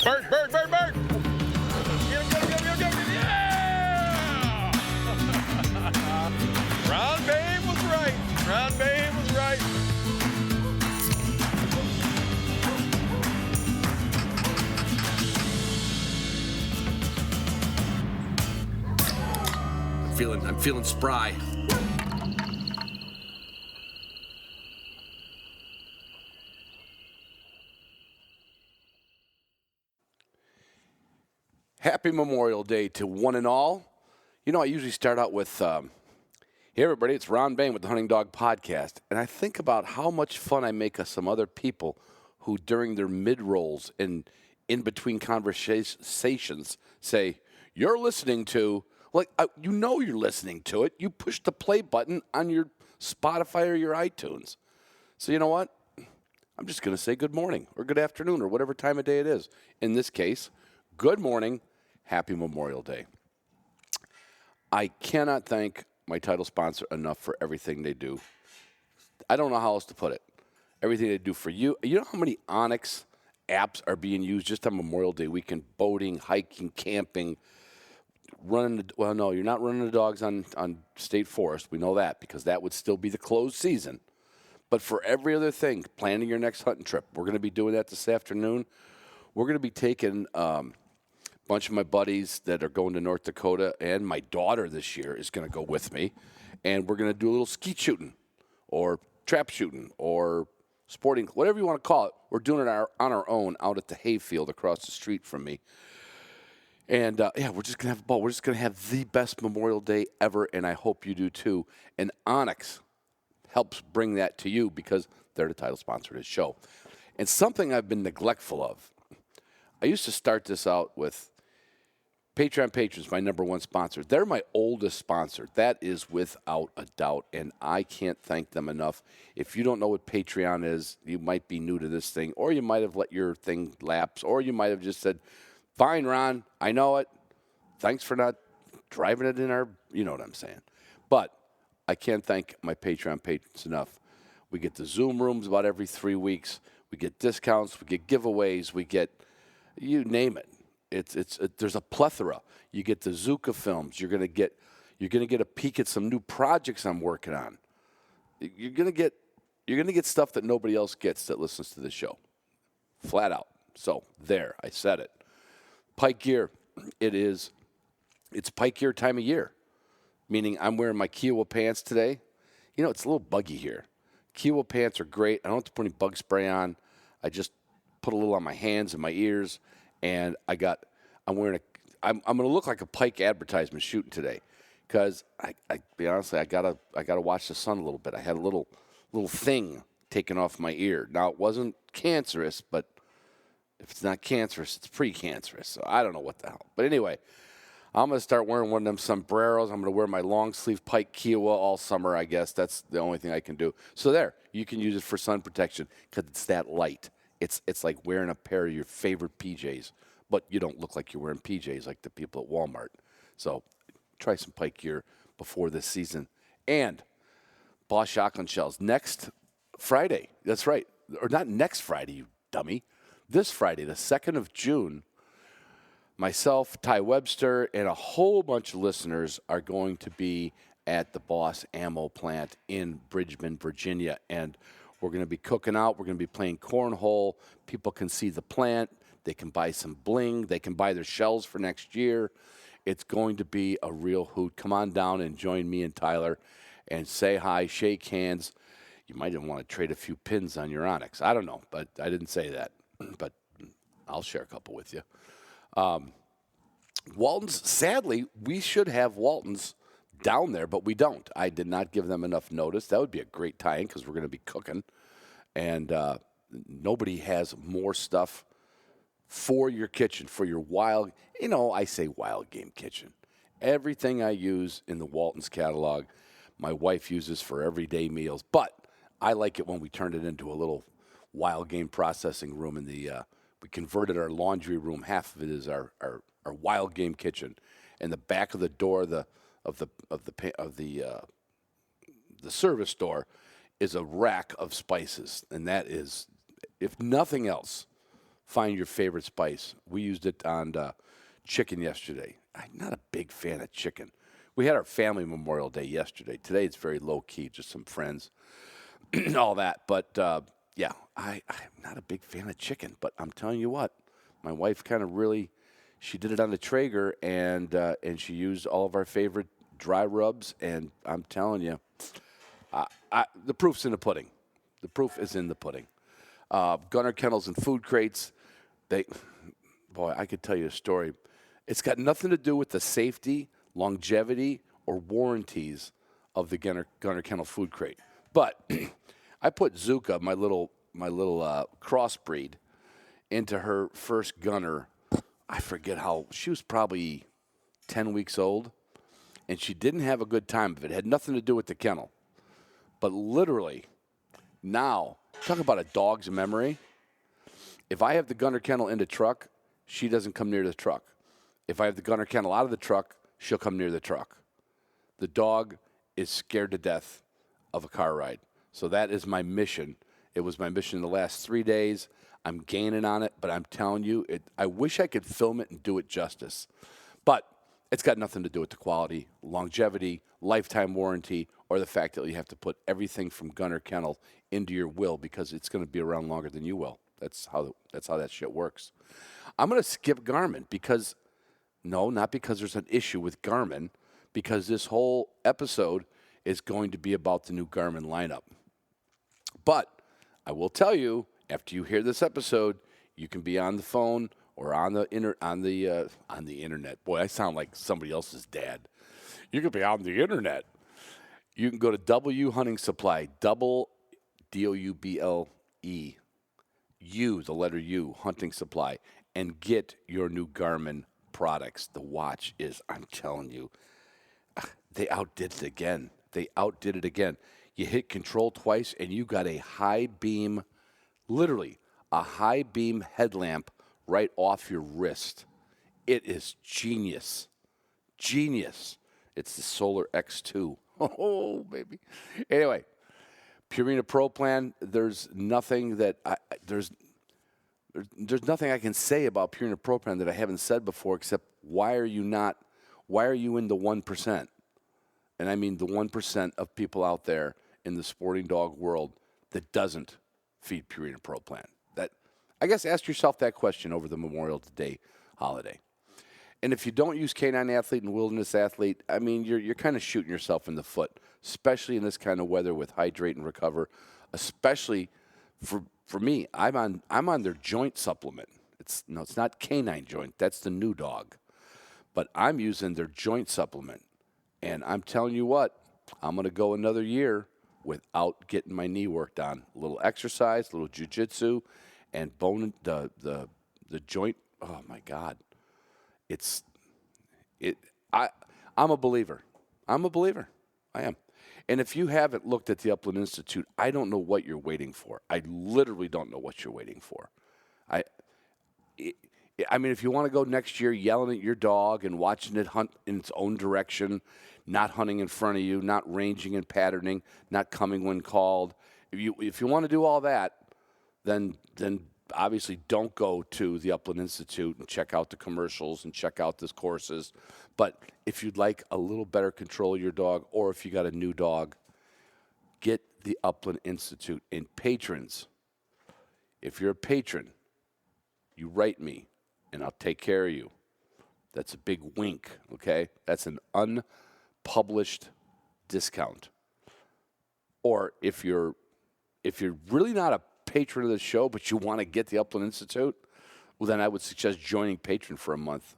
Bert, Bert, Bert, Bert! Get him, yeah! Ron Babe was right. Ron Babe was right. I'm feeling spry. Happy Memorial Day to one and all. You know, I usually start out with, hey everybody, it's Ron Bain with the Hunting Dog Podcast. And I think about how much fun I make of some other people who during their mid-rolls and in between conversations say, you're listening to, like, you know you're listening to it. You push the play button on your Spotify or your iTunes. So you know what? I'm just going to say good morning or good afternoon or whatever time of day it is. In this case, good morning. Happy Memorial Day. I cannot thank my title sponsor enough for everything they do. I don't know how else to put it. Everything they do for you. You know how many Onyx apps are being used just on Memorial Day weekend? Boating, hiking, camping, running. Well, no, you're not running the dogs on State Forest. We know that because that would still be the closed season. But for every other thing, planning your next hunting trip, we're going to be doing that this afternoon. We're going to be taking bunch of my buddies that are going to North Dakota, and my daughter this year is going to go with me, and we're going to do a little skeet shooting or trap shooting or sporting, whatever you want to call it. We're doing it on our own out at the hayfield across the street from me. And, we're just going to have a ball. We're just going to have the best Memorial Day ever, and I hope you do too. And Onyx helps bring that to you because they're the title sponsor of this show. And something I've been neglectful of, I used to start this out with Patreon patrons, my number one sponsor. They're my oldest sponsor. That is without a doubt, and I can't thank them enough. If you don't know what Patreon is, you might be new to this thing, or you might have let your thing lapse, or you might have just said, fine, Ron, I know it. Thanks for not driving it in our, you know what I'm saying. But I can't thank my Patreon patrons enough. We get the Zoom rooms about every 3 weeks. We get discounts. We get giveaways. We get, you name it. There's a plethora. You get the Zuka films. You're gonna get a peek at some new projects I'm working on. You're gonna get stuff that nobody else gets that listens to this show, flat out. So there, I said it. Pike gear, it's pike gear time of year, meaning I'm wearing my Kiowa pants today. You know, it's a little buggy here. Kiowa pants are great. I don't have to put any bug spray on. I just put a little on my hands and my ears. And I'm going to look like a Pike advertisement shooting today, because I be honestly, I gotta watch the sun a little bit. I had a little thing taken off my ear. Now it wasn't cancerous, but if it's not cancerous, it's pre-cancerous. So I don't know what the hell. But anyway, I'm going to start wearing one of them sombreros. I'm going to wear my long sleeve Pike Kiowa all summer. I guess that's the only thing I can do. So there, you can use it for sun protection because it's that light. It's like wearing a pair of your favorite PJs, but you don't look like you're wearing PJs like the people at Walmart. So try some Pike gear before this season. And Boss shotgun shells next Friday. That's right. Or not next Friday, you dummy. This Friday, the 2nd of June, myself, Ty Webster, and a whole bunch of listeners are going to be at the Boss Ammo plant in Bridgman, Virginia. And we're going to be cooking out. We're going to be playing cornhole. People can see the plant. They can buy some bling. They can buy their shells for next year. It's going to be a real hoot. Come on down and join me and Tyler and say hi, shake hands. You might even want to trade a few pins on your Onyx. I don't know, but I didn't say that. But I'll share a couple with you. Walton's, sadly, we should have Walton's down there, but we don't. I did not give them enough notice. That would be a great tie-in because we're going to be cooking. And nobody has more stuff for your kitchen, for your wild, I say wild game kitchen. Everything I use in the Walton's catalog, my wife uses for everyday meals. But I like it when we turn it into a little wild game processing room. We converted our laundry room. Half of it is our wild game kitchen. And the back of the door, the service door, is a rack of spices, and that is, if nothing else, find your favorite spice. We used it on chicken yesterday. I'm not a big fan of chicken. We had our family Memorial Day yesterday. Today it's very low-key, just some friends, all that. But, yeah, I'm not a big fan of chicken. But I'm telling you what, my wife kind of really, she did it on the Traeger, and she used all of our favorite dry rubs. And I'm telling you, the proof's in the pudding. The proof is in the pudding. Gunner kennels and food crates, I could tell you a story. It's got nothing to do with the safety, longevity, or warranties of the Gunner Kennel food crate. But I put Zuka, my little crossbreed, into her first Gunner. I forget how, she was probably 10 weeks old, and she didn't have a good time of it. It had nothing to do with the kennel. But literally, now, talk about a dog's memory. If I have the Gunner Kennel in the truck, she doesn't come near the truck. If I have the Gunner Kennel out of the truck, she'll come near the truck. The dog is scared to death of a car ride. So that is my mission. It was my mission the last 3 days. I'm gaining on it, but I'm telling you, I wish I could film it and do it justice. But it's got nothing to do with the quality, longevity, lifetime warranty, or the fact that you have to put everything from Gunner Kennel into your will because it's going to be around longer than you will. That's how that shit works. I'm going to skip Garmin because, no, not because there's an issue with Garmin, because this whole episode is going to be about the new Garmin lineup. But I will tell you, after you hear this episode, you can be on the phone or on the internet. Boy, I sound like somebody else's dad. You can be on the internet. You can go to W Hunting Supply, double DOUBLE, U, the letter U, Hunting Supply, and get your new Garmin products. The watch is, I'm telling you, they outdid it again. You hit control twice, and you got a high beam, literally a high beam headlamp right off your wrist. It is genius. Genius. It's the Solar X2. Oh, baby. Anyway, Purina Pro Plan, there's nothing that there's nothing I can say about Purina Pro Plan that I haven't said before except why are you in the 1%? And I mean the 1% of people out there in the sporting dog world that doesn't feed Purina Pro Plan. I guess ask yourself that question over the Memorial Day holiday. And if you don't use Canine Athlete and Wilderness Athlete, I mean, you're kind of shooting yourself in the foot, especially in this kind of weather with Hydrate and Recover. Especially for me, I'm on their joint supplement. It's not canine joint. That's the new dog. But I'm using their joint supplement. And I'm telling you what, I'm going to go another year without getting my knee worked on. A little exercise, a little jiu-jitsu, and bone the joint. Oh, my God. I'm a believer. I am. And if you haven't looked at the Upland Institute, I don't know what you're waiting for. I literally don't know what you're waiting for. I mean, if you want to go next year yelling at your dog and watching it hunt in its own direction, not hunting in front of you, not ranging and patterning, not coming when called, if you want to do all that, then obviously don't go to the Upland Institute and check out the commercials and check out these courses. But if you'd like a little better control of your dog, or if you got a new dog, get the Upland Institute. And patrons, if you're a patron, you write me and I'll take care of you. That's a big wink, okay? That's an unpublished discount. Or if you're really not a patron of the show, but you want to get the Upland Institute, well, then I would suggest joining Patreon for a month.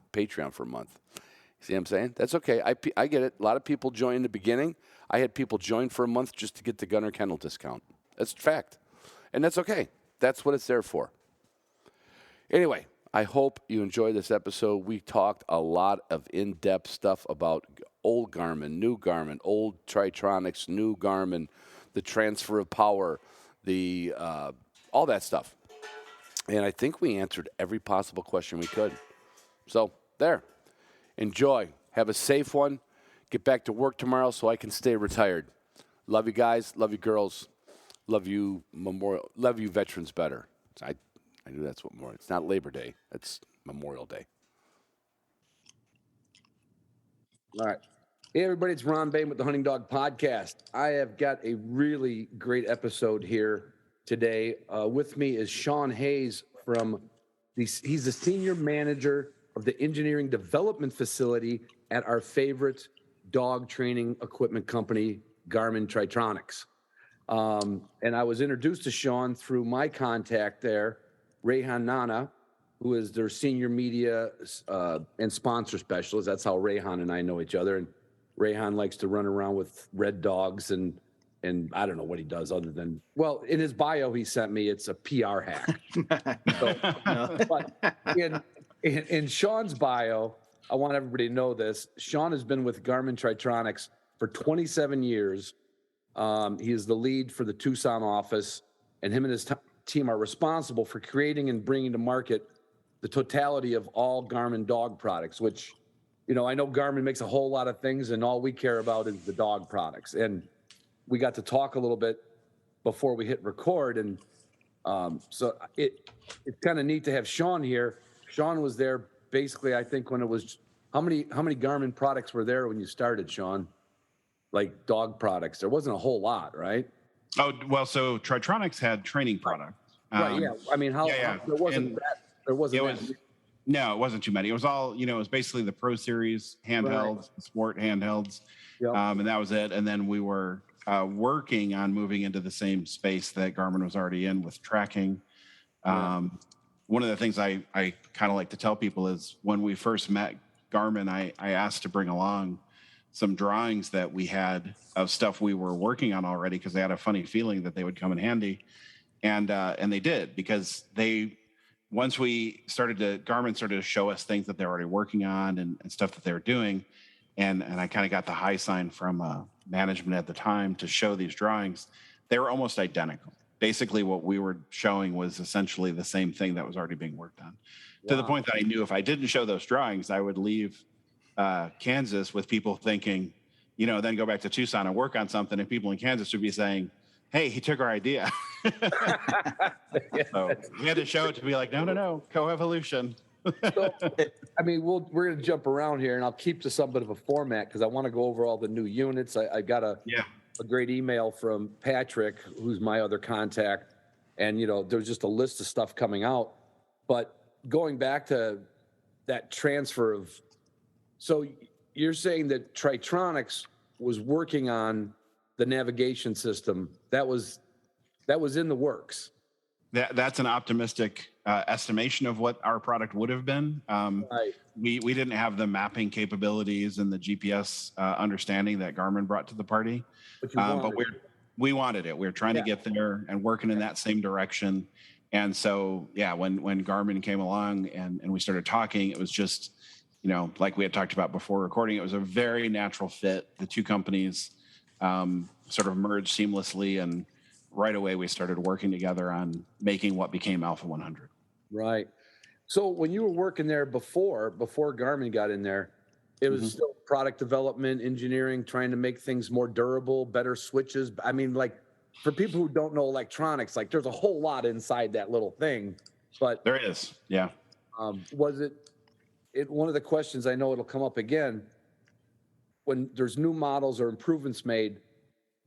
See what I'm saying? That's okay. I get it. A lot of people join in the beginning. I had people join for a month just to get the Gunner Kennel discount. That's a fact. And that's okay. That's what it's there for. Anyway, I hope you enjoyed this episode. We talked a lot of in-depth stuff about old Garmin, new Garmin, old Tritronics, new Garmin, the transfer of power, the all that stuff. And I think we answered every possible question we could. So, there. Enjoy. Have a safe one. Get back to work tomorrow so I can stay retired. Love you guys. Love you girls. Love you veterans better. I knew that's what Memorial. It's not Labor Day. It's Memorial Day. All right. Hey, everybody. It's Ron Bain with the Hunting Dog Podcast. I have got a really great episode here today. With me is Sean Hayes he's the senior manager of the engineering development facility at our favorite dog training equipment company, Garmin Tritronics. And I was introduced to Sean through my contact there, Rehan Nana, who is their senior media and sponsor specialist. That's how Rehan and I know each other. And Rehan likes to run around with red dogs and I don't know what he does other than, well, in his bio he sent me, it's a PR hack. But in Sean's bio, I want everybody to know this. Sean has been with Garmin Tritronics for 27 years. He is the lead for the Tucson office, and him and his team are responsible for creating and bringing to market the totality of all Garmin dog products, which, you know, I know Garmin makes a whole lot of things, and all we care about is the dog products. And we got to talk a little bit before we hit record, and so it's kind of neat to have Sean here. Sean was there basically, I think, when it was how many Garmin products were there when you started, Sean? Like dog products, there wasn't a whole lot, right? Oh, well, so Tritronics had training products. Right. Yeah. I mean, how there wasn't that. No, it wasn't too many. It was all, it was basically the Pro Series handhelds, sport handhelds, and that was it. And then we were working on moving into the same space that Garmin was already in with tracking. One of the things I kind of like to tell people is when we first met Garmin, I asked to bring along some drawings that we had of stuff we were working on already, because they had a funny feeling that they would come in handy. And they did, because once Garmin started to show us things that they're already working on and stuff that they were doing. And I kind of got the high sign from management at the time to show these drawings. They were almost identical. Basically what we were showing was essentially the same thing that was already being worked on, to the point that I knew if I didn't show those drawings, I would leave Kansas with people thinking, then go back to Tucson and work on something, and people in Kansas would be saying, hey, he took our idea. So we had to show it to be like, no, coevolution. So, I mean, we're going to jump around here, and I'll keep to somewhat of a format because I want to go over all the new units. I got a great email from Patrick, who's my other contact, and there's just a list of stuff coming out. But going back to that transfer of, so you're saying that Tritronics was working on the navigation system that was in the works. That's an optimistic estimation of what our product would have been. Right. We didn't have the mapping capabilities and the GPS understanding that Garmin brought to the party, but we wanted it. We were trying to get there and working in that same direction. And so, when Garmin came along and we started talking, it was just, like we had talked about before recording, it was a very natural fit. The two companies sort of merged seamlessly, and right away we started working together on making what became Alpha 100. Right. So when you were working there before Garmin got in there, it was still product development, engineering, trying to make things more durable, better switches. I mean, like, for people who don't know electronics, like, there's a whole lot inside that little thing. But there is, yeah. Was it one of the questions, I know it'll come up again, when there's new models or improvements made,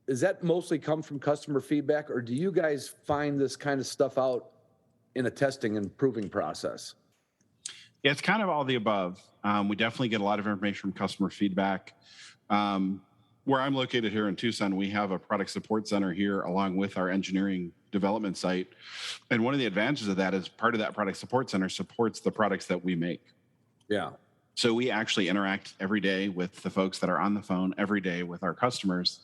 does that mostly come from customer feedback, or do you guys find this kind of stuff out in a testing and proving process? Yeah, it's kind of all the above. We definitely get a lot of information from customer feedback. Where I'm located here in Tucson, we have a product support center here along with our engineering development site. And one of the advantages of that is part of that product support center supports the products that we make. Yeah. So we actually interact every day with the folks that are on the phone every day with our customers.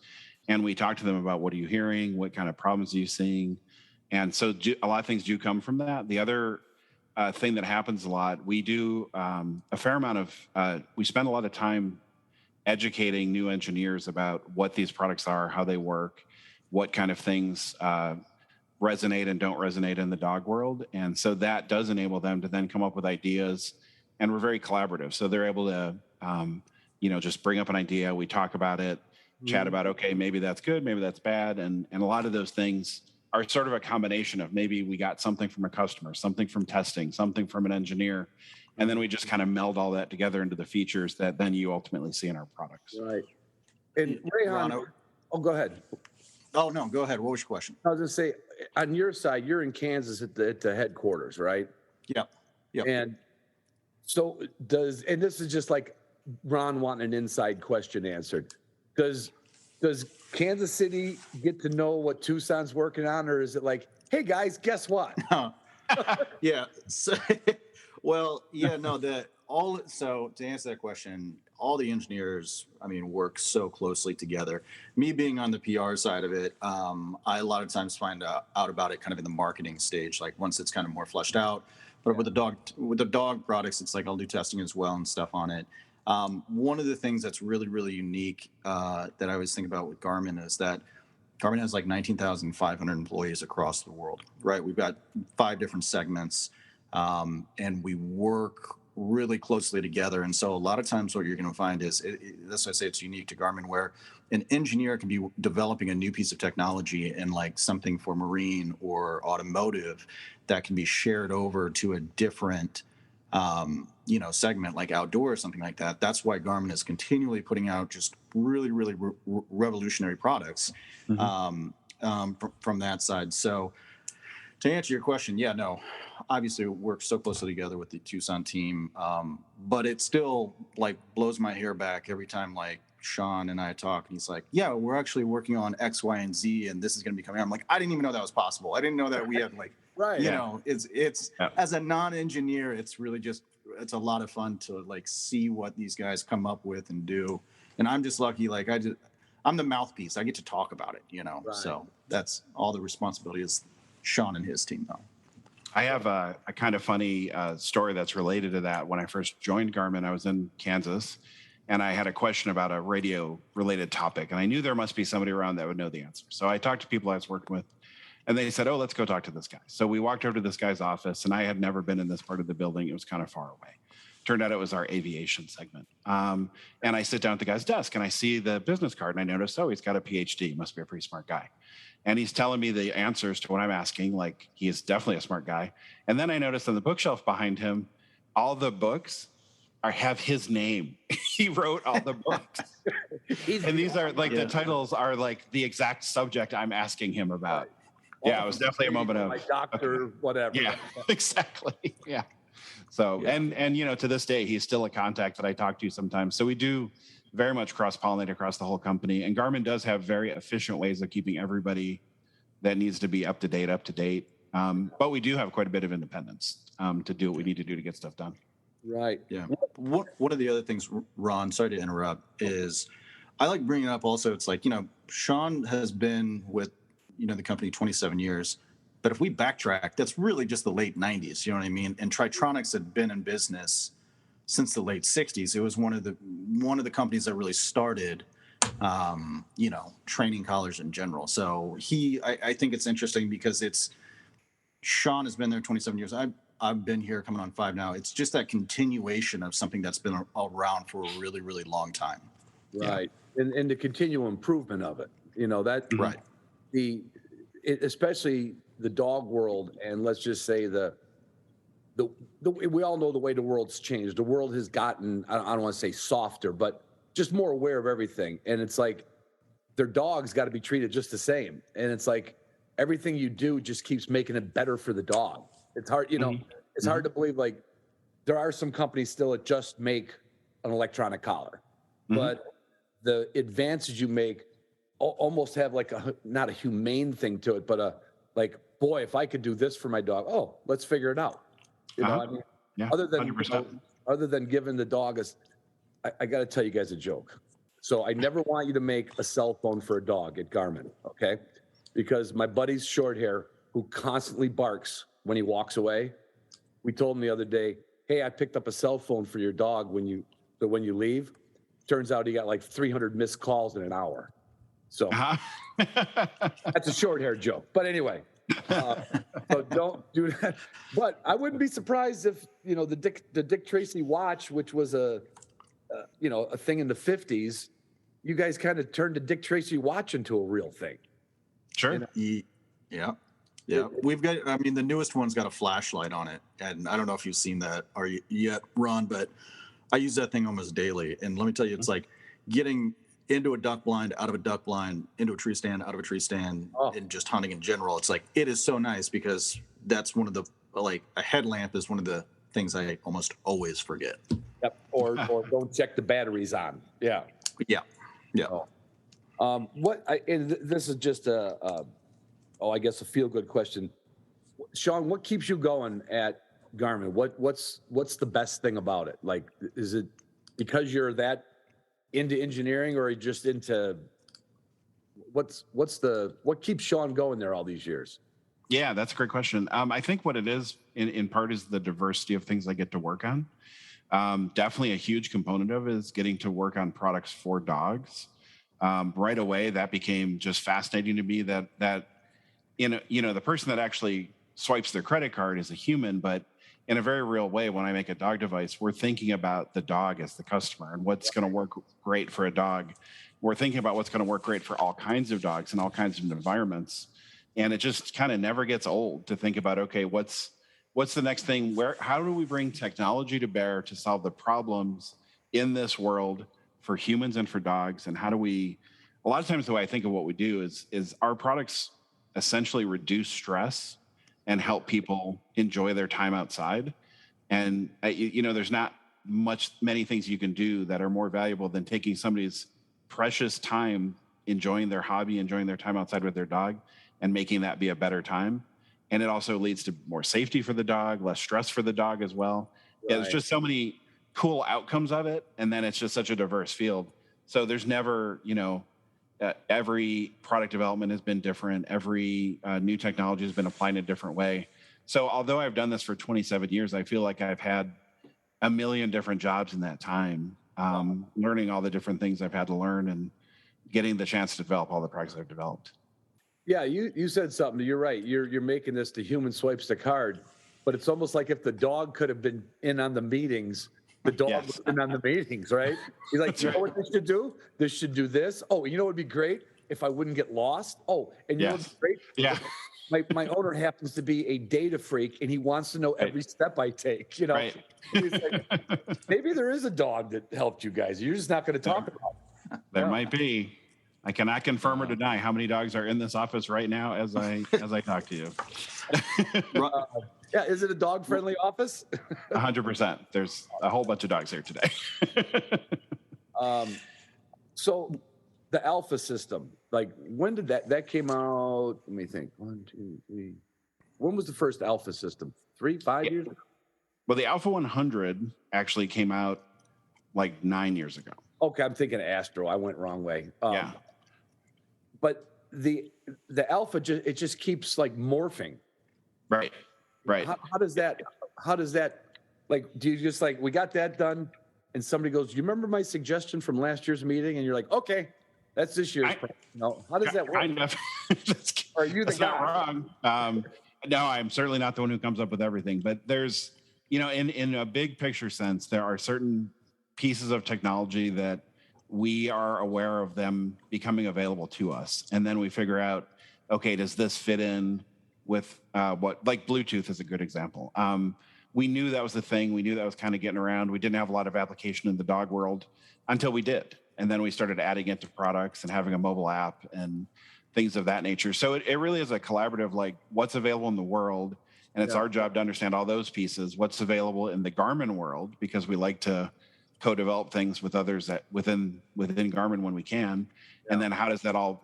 And we talk to them about, what are you hearing? What kind of problems are you seeing? And so a lot of things do come from that. The other thing that happens a lot, we do a fair amount of, we spend a lot of time educating new engineers about what these products are, how they work, what kind of things resonate and don't resonate in the dog world. And so that does enable them to then come up with ideas, and we're very collaborative. So they're able to, just bring up an idea. We talk about it, chat about, okay, maybe that's good, maybe that's bad. And a lot of those things are sort of a combination of maybe we got something from a customer, something from testing, something from an engineer, and then we just kind of meld all that together into the features that then you ultimately see in our products. Right. And Rayhan, go ahead. Oh, no, go ahead. What was your question? I was going to say, on your side, you're in Kansas at the headquarters, right? Yep. Yep. And so and this is just like Ron wanting an inside question answered. Does Kansas City get to know what Tucson's working on, or is it like, hey guys, guess what? Yeah. So, well, yeah, no, so to answer that question, all the engineers, I mean, work so closely together. Me being on the PR side of it, I a lot of times find out about it kind of in the marketing stage, like once it's kind of more fleshed out. But with the dog products, it's like I'll do testing as well and stuff on it. One of the things that's really, really unique that I always think about with Garmin is that Garmin has like 19,500 employees across the world, right? We've got 5 different segments, and we work really closely together. And so a lot of times what you're going to find is, that's why I say it's unique to Garmin, where an engineer can be developing a new piece of technology in like something for marine or automotive that can be shared over to a different segment like outdoor or something like that. That's why Garmin is continually putting out just really, really revolutionary products from that side. So to answer your question, yeah, no, obviously we work so closely together with the Tucson team, but it still like blows my hair back every time like Sean and I talk, and he's like, yeah, we're actually working on X, Y, and Z, and this is going to be coming out. I'm like, I didn't even know that was possible. I didn't know that we had like, right. You know, it's as a non-engineer, it's really just, it's a lot of fun to like see what these guys come up with and do. And I'm just lucky, like I'm the mouthpiece. I get to talk about it, you know. Right. So that's all the responsibility is Sean and his team, though. I have a kind of funny story that's related to that. When I first joined Garmin, I was in Kansas, and I had a question about a radio-related topic, and I knew there must be somebody around that would know the answer. So I talked to people I was working with, and they said, oh, let's go talk to this guy. So we walked over to this guy's office, and I had never been in this part of the building. It was kind of far away. Turned out it was our aviation segment. And I sit down at the guy's desk, and I see the business card, and I notice, oh, he's got a PhD. Must be a pretty smart guy. And he's telling me the answers to what I'm asking, like he is definitely a smart guy. And then I noticed on the bookshelf behind him, all the books have his name. He wrote all the books. And these are like, the titles are like the exact subject I'm asking him about. Yeah, it was definitely a moment of, my doctor, whatever. Yeah, exactly. Yeah. So, and you know, to this day, he's still a contact that I talk to sometimes. So we do very much cross-pollinate across the whole company. And Garmin does have very efficient ways of keeping everybody that needs to be up to date. But we do have quite a bit of independence to do what we need to do to get stuff done. Right. Yeah. One of the other things, Ron, sorry to interrupt, is I like bringing up also, it's like, you know, Sean has been with, you know, the company 27 years. But if we backtrack, that's really just the late 90s, you know what I mean? And Tritronics had been in business since the late 60s. It was one of the companies that really started, you know, training collars in general. So I think it's interesting because Sean has been there 27 years. I've been here coming on 5 now. It's just that continuation of something that's been around for a really, really long time. Right. Yeah. And the continual improvement of it, you know, that, right. Especially the dog world, and let's just say we all know the way the world's changed. The world has gotten, I don't want to say softer, but just more aware of everything. And it's like their dogs got to be treated just the same. And it's like everything you do just keeps making it better for the dog. It's hard, you know, it's hard to believe, like there are some companies still that just make an electronic collar, but the advances you make almost have like not a humane thing to it, but like, boy, if I could do this for my dog, oh, let's figure it out. You know, I mean, other than giving the dog I got to tell you guys a joke. So I never want you to make a cell phone for a dog at Garmin, okay? Because my buddy's short hair, who constantly barks when he walks away, we told him the other day, hey, I picked up a cell phone for your dog when you leave. Turns out he got like 300 missed calls in an hour. So that's a short hair joke. But anyway, so don't do that. But I wouldn't be surprised if, you know, the Dick Tracy watch, which was a thing in the 50s, you guys kind of turned the Dick Tracy watch into a real thing. Sure. Yeah, Yeah. Yeah. We've got, I mean, the newest one's got a flashlight on it. And I don't know if you've seen that yet, Ron, but I use that thing almost daily. And let me tell you, it's like getting into a duck blind, out of a duck blind, into a tree stand, out of a tree stand, and just hunting in general. It's like, it is so nice because that's one of the, like, a headlamp is one of the things I almost always forget. Yep. Or don't check the batteries on. Yeah. Yeah. Yeah. This is just I guess a feel good question. Sean, what keeps you going at Garmin? What's the best thing about it? Like, is it because you're that into engineering, or are you just into what keeps Sean going there all these years? Yeah, that's a great question. I think what it is in part is the diversity of things I get to work on. Definitely a huge component of it is getting to work on products for dogs. Right away, that became just fascinating to me that the person that actually swipes their credit card is a human, but in a very real way, when I make a dog device, we're thinking about the dog as the customer and what's going to work great for a dog. We're thinking about what's going to work great for all kinds of dogs and all kinds of environments. And it just kind of never gets old to think about, okay, what's the next thing? How do we bring technology to bear to solve the problems in this world for humans and for dogs? And how do we, a lot of times the way I think of what we do is our products essentially reduce stress and help people enjoy their time outside. And there's not many things you can do that are more valuable than taking somebody's precious time enjoying their hobby, enjoying their time outside with their dog, and making that be a better time. And it also leads to more safety for the dog, less stress for the dog as well. Right. Yeah, there's just so many cool outcomes of it. And then it's just such a diverse field. So there's never, every product development has been different. Every new technology has been applied in a different way. So although I've done this for 27 years, I feel like I've had a million different jobs in that time, learning all the different things I've had to learn and getting the chance to develop all the products I've developed. Yeah, you said something. You're right. You're making this the human swipes the card, but it's almost like if the dog could have been in on the meetings, the dog was in on the meetings, right? He's like, you know what this should do? This should do this. Oh, you know what would be great if I wouldn't get lost? Oh, and you know what would be great? Yeah. My owner happens to be a data freak, and he wants to know every step I take. Right. He's like, maybe there is a dog that helped you guys. You're just not going to talk about it. There might be. I cannot confirm or deny how many dogs are in this office right now as I talk to you. Yeah, is it a dog-friendly office? 100%. There's a whole bunch of dogs here today. So the Alpha system, like when did that came out? Let me think. 1, 2, 3. When was the first Alpha system? 5 years ago? Well, the Alpha 100 actually came out like 9 years ago. Okay, I'm thinking Astro. I went wrong way. Yeah. But the Alpha it just keeps like morphing. Right. How does that like, do you just like, we got that done and somebody goes, you remember my suggestion from last year's meeting? And you're like, okay, that's this year's. No, how does that work? Kind of. Are you the guy? Not wrong. No, I'm certainly not the one who comes up with everything, but there's, in a big picture sense, there are certain pieces of technology that we are aware of them becoming available to us. And then we figure out, okay, does this fit in with like Bluetooth is a good example. We knew that was the thing. We knew that was kind of getting around. We didn't have a lot of application in the dog world until we did. And then we started adding it to products and having a mobile app and things of that nature. So it really is a collaborative, like what's available in the world. And it's our job to understand all those pieces, what's available in the Garmin world, because we like to co-develop things with others that within Garmin when we can. And then how does that all,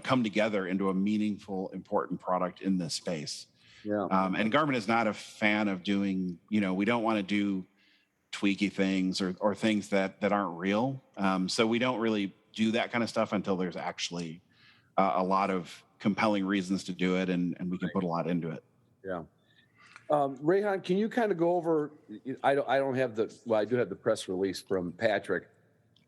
come together into a meaningful, important product in this space? Yeah. And Garmin is not a fan of doing, we don't want to do tweaky things or things that aren't real. So we don't really do that kind of stuff until there's actually a lot of compelling reasons to do it, and we can put a lot into it. Yeah. Rehan, can you kind of go over, I don't have I do have the press release from Patrick.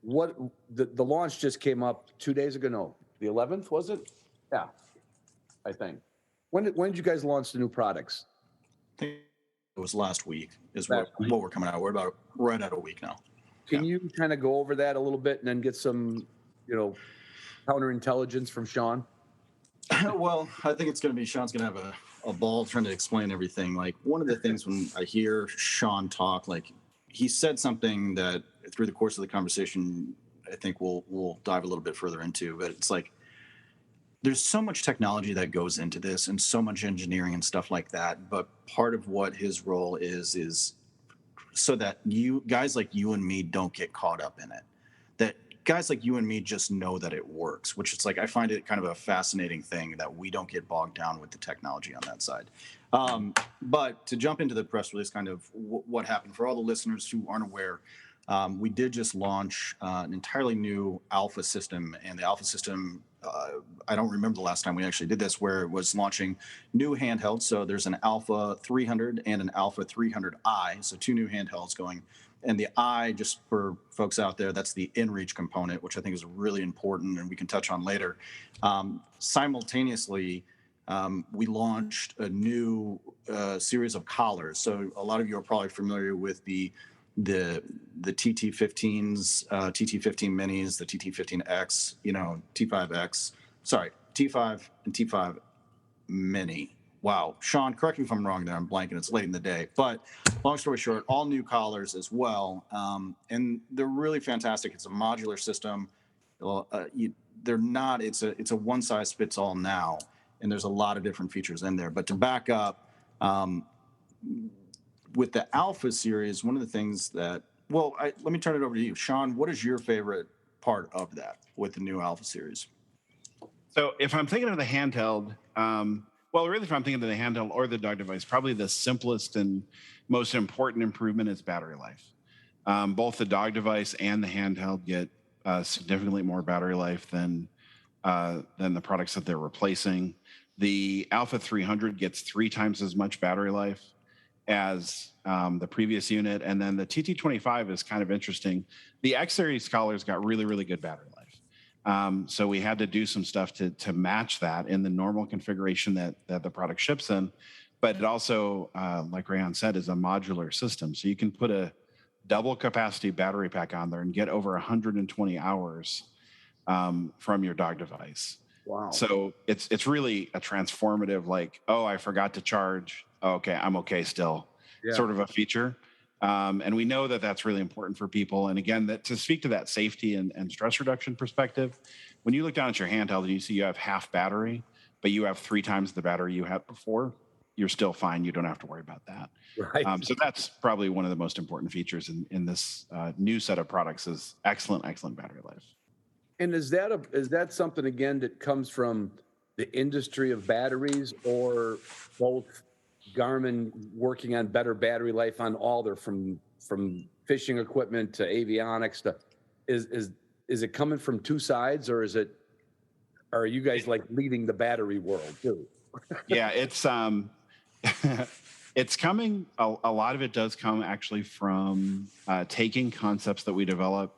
What the launch just came up 2 days ago. No, the 11th, was it? Yeah, I think. When did you guys launch the new products? I think it was last week is what we're coming out. We're about right at a week now. Can you kind of go over that a little bit and then get some, counterintelligence from Sean? Well, I think it's going to be Sean's going to have a ball trying to explain everything. Like one of the things when I hear Sean talk, like he said something that through the course of the conversation, I think we'll dive a little bit further into. But it's like there's so much technology that goes into this and so much engineering and stuff like that. But part of what his role is so that you guys like you and me don't get caught up in it. That guys like you and me just know that it works, which is like I find it kind of a fascinating thing that we don't get bogged down with the technology on that side. But to jump into the press release, kind of what happened for all the listeners who aren't aware, we did just launch an entirely new alpha system, and the alpha system. I don't remember the last time we actually did this, where it was launching new handhelds. So there's an Alpha 300 and an Alpha 300i, so two new handhelds going. And the I, just for folks out there, that's the inReach component, which I think is really important, and we can touch on later. Simultaneously, we launched a new series of collars. So a lot of you are probably familiar with the TT15s, TT15 minis, the TT15X, T5X, sorry, T5 and T5 mini. Wow. Sean, correct me if I'm wrong there. I'm blanking. It's late in the day. But long story short, all new collars as well. And they're really fantastic. It's a modular system. They're not, it's a one size fits all now. And there's a lot of different features in there. But to back up, with the Alpha series, one of the things that, let me turn it over to you. Sean, what is your favorite part of that with the new Alpha series? So if I'm thinking of the handheld, really, if I'm thinking of the handheld or the dog device, probably the simplest and most important improvement is battery life. Both the dog device and the handheld get significantly more battery life than the products that they're replacing. The Alpha 300 gets 3 times as much battery life as the previous unit. And then the TT25 is kind of interesting. The X Series collars got really, really good battery life. So we had to do some stuff to match that in the normal configuration that the product ships in. But it also, like Rayon said, is a modular system. So you can put a double capacity battery pack on there and get over 120 hours from your dog device. Wow. So it's really a transformative, like, oh, I forgot to charge. Okay, I'm okay still, sort of a feature. And we know that that's really important for people. And again, that to speak to that safety and stress reduction perspective, when you look down at your handheld and you see you have half battery, but you have 3 times the battery you had before, you're still fine. You don't have to worry about that. Right. So that's probably one of the most important features in this new set of products is excellent battery life. And is that something, again, that comes from the industry of batteries, or both Garmin working on better battery life on all their from fishing equipment to avionics to is it coming from two sides, or are you guys like leading the battery world too? Yeah, it's it's coming. A lot of it does come actually from taking concepts that we develop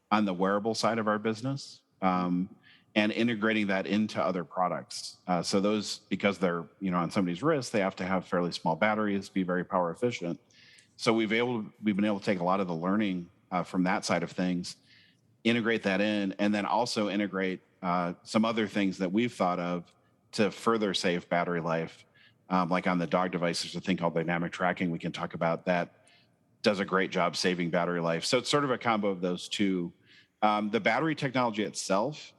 on the wearable side of our business and integrating that into other products. So those, because they're on somebody's wrist, they have to have fairly small batteries, be very power efficient. So we've been able to take a lot of the learning from that side of things, integrate that in, and then also integrate some other things that we've thought of to further save battery life. Like on the dog device, there's a thing called dynamic tracking we can talk about that does a great job saving battery life. So it's sort of a combo of those two. The battery technology itself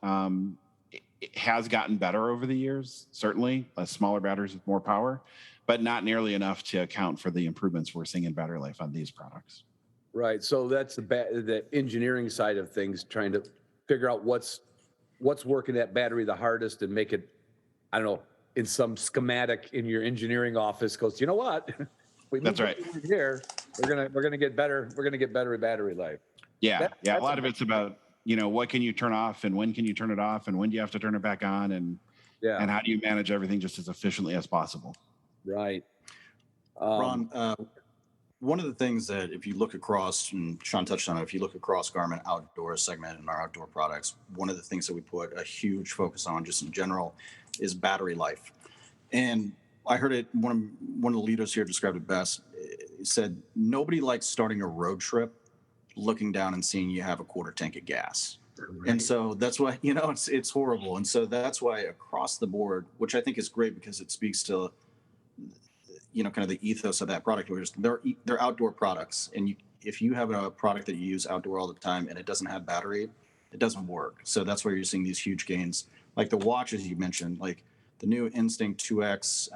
it has gotten better over the years, certainly. Smaller batteries with more power, but not nearly enough to account for the improvements we're seeing in battery life on these products. Right. So that's the engineering side of things, trying to figure out what's working that battery the hardest and make it, I don't know, in some schematic in your engineering office goes, you know what? That's right. Here, we're gonna get better. We're gonna get better at battery life. Yeah. A lot of it's about, what can you turn off and when can you turn it off and when do you have to turn it back on and how do you manage everything just as efficiently as possible? Right. Ron, one of the things that if you look across, and Sean touched on it, if you look across Garmin Outdoor segment and our outdoor products, one of the things that we put a huge focus on just in general is battery life. And I heard it, one of the leaders here described it best. He said, nobody likes starting a road trip looking down and seeing you have a quarter tank of gas. And so that's why, it's horrible. And so that's why across the board, which I think is great because it speaks to, kind of the ethos of that product, which is they're outdoor products. And if you have a product that you use outdoor all the time and it doesn't have battery, it doesn't work. So that's why you're seeing these huge gains. Like the watches you mentioned, like the new Instinct 2X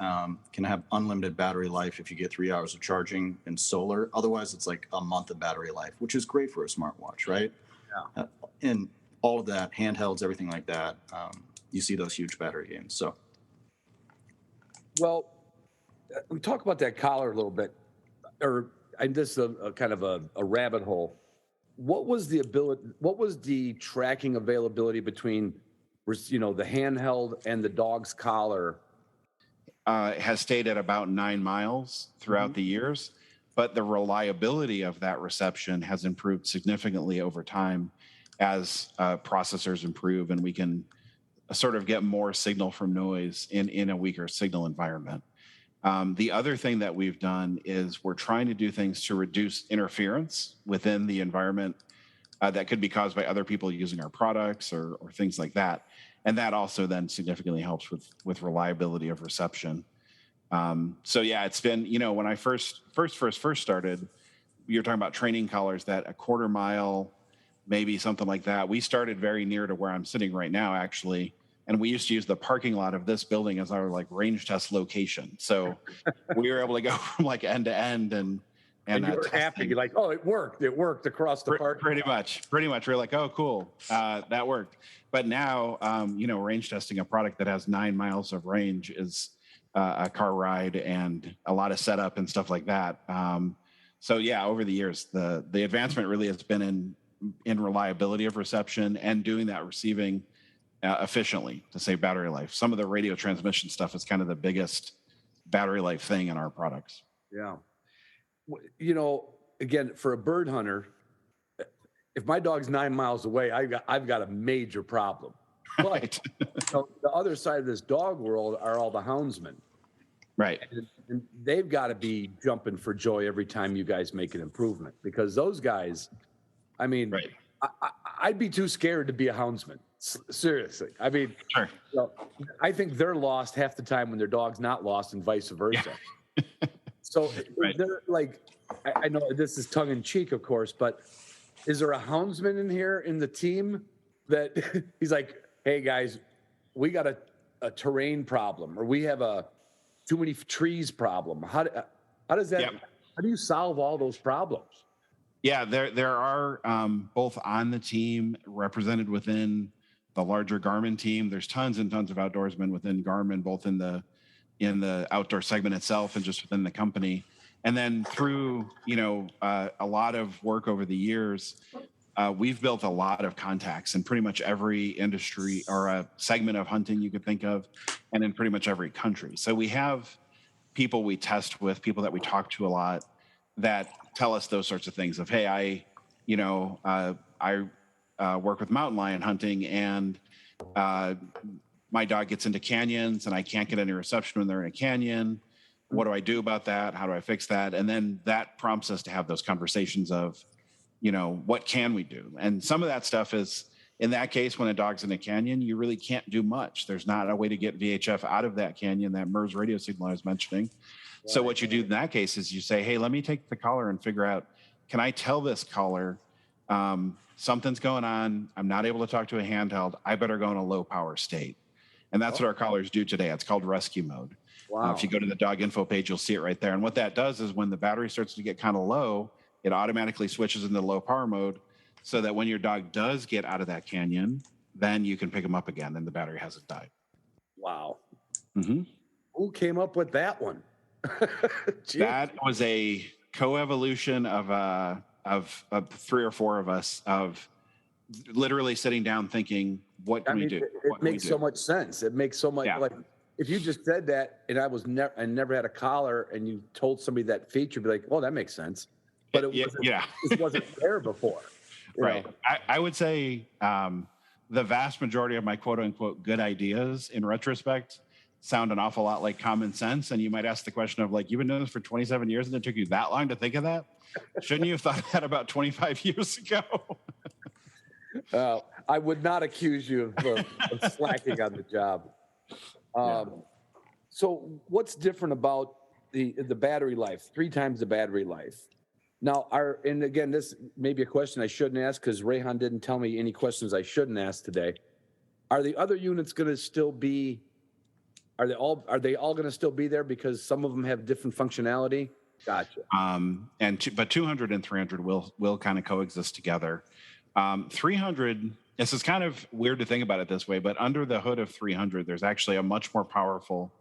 can have unlimited battery life if you get 3 hours of charging and solar. Otherwise, it's like a month of battery life, which is great for a smartwatch, right? Yeah. And all of that, handhelds, everything like that, you see those huge battery gains. So, well, we talk about that collar a little bit, this is a kind of a rabbit hole. What was the tracking availability between, the handheld and the dog's collar? Has stayed at about 9 miles throughout the years, but the reliability of that reception has improved significantly over time as processors improve and we can sort of get more signal from noise in a weaker signal environment. The other thing that we've done is we're trying to do things to reduce interference within the environment that could be caused by other people using our products or things like that. And that also then significantly helps with reliability of reception. So yeah, it's been, when I first started, you're talking about training collars that a quarter mile, maybe something like that. We started very near to where I'm sitting right now, actually. And we used to use the parking lot of this building as our range test location. So we were able to go from end to end and you were happy. You're like, oh, it worked across the park. Pretty much. We're like, oh, cool. That worked. But now, range testing a product that has 9 miles of range is a car ride and a lot of setup and stuff like that. So yeah, over the years, the advancement really has been in reliability of reception and doing that receiving efficiently to save battery life. Some of the radio transmission stuff is kind of the biggest battery life thing in our products. Yeah. Again, for a bird hunter, if my dog's 9 miles away, I've got a major problem. But the other side of this dog world are all the houndsmen. Right. And they've got to be jumping for joy every time you guys make an improvement because those guys, I mean, right. I'd be too scared to be a houndsman. Seriously. I mean, sure. I think they're lost half the time when their dog's not lost and vice versa. Yeah. So right. They're I know this is tongue in cheek, of course, but is there a houndsman in here in the team that he's like, hey guys, we got a terrain problem or we have a too many trees problem. How does that, how do you solve all those problems? Yeah, there are both on the team represented within the larger Garmin team. There's tons and tons of outdoorsmen within Garmin, both in the outdoor segment itself and just within the company. And then through, a lot of work over the years, we've built a lot of contacts in pretty much every industry or a segment of hunting you could think of, and in pretty much every country. So we have people we test with, people that we talk to a lot that tell us those sorts of things of, hey, I work with mountain lion hunting and my dog gets into canyons and I can't get any reception when they're in a canyon. What do I do about that? How do I fix that? And then that prompts us to have those conversations of, what can we do? And some of that stuff is, in that case, when a dog's in a canyon, you really can't do much. There's not a way to get VHF out of that canyon, that MERS radio signal I was mentioning. Right. So what you do in that case is you say, hey, let me take the collar and figure out, can I tell this collar something's going on? I'm not able to talk to a handheld. I better go in a low power state. And that's what our collars do today. It's called rescue mode. Wow. If you go to the dog info page, you'll see it right there. And what that does is when the battery starts to get kind of low, it automatically switches into low power mode so that when your dog does get out of that canyon, then you can pick him up again and the battery hasn't died. Wow. Mm-hmm. Who came up with that one? That was a co-evolution of 3 or 4 of us of literally sitting down thinking, what can we do? It makes so much sense. It makes so much if you just said that and I never had a collar and you told somebody that feature, be like, well, that makes sense. But it wasn't there before. Right. I would say the vast majority of my quote unquote good ideas in retrospect sound an awful lot like common sense. And you might ask the question of you've been doing this for 27 years and it took you that long to think of that? Shouldn't you have thought of that about 25 years ago? I would not accuse you of slacking on the job. So what's different about the battery life? 3 times the battery life. Now, and again, this may be a question I shouldn't ask because Rayhan didn't tell me any questions I shouldn't ask today. Are the other units going to still be? Are they all going to still be there because some of them have different functionality? Gotcha. But 200 and 300 will kind of coexist together. 300. This is kind of weird to think about it this way, but under the hood of 300, there's actually a much more powerful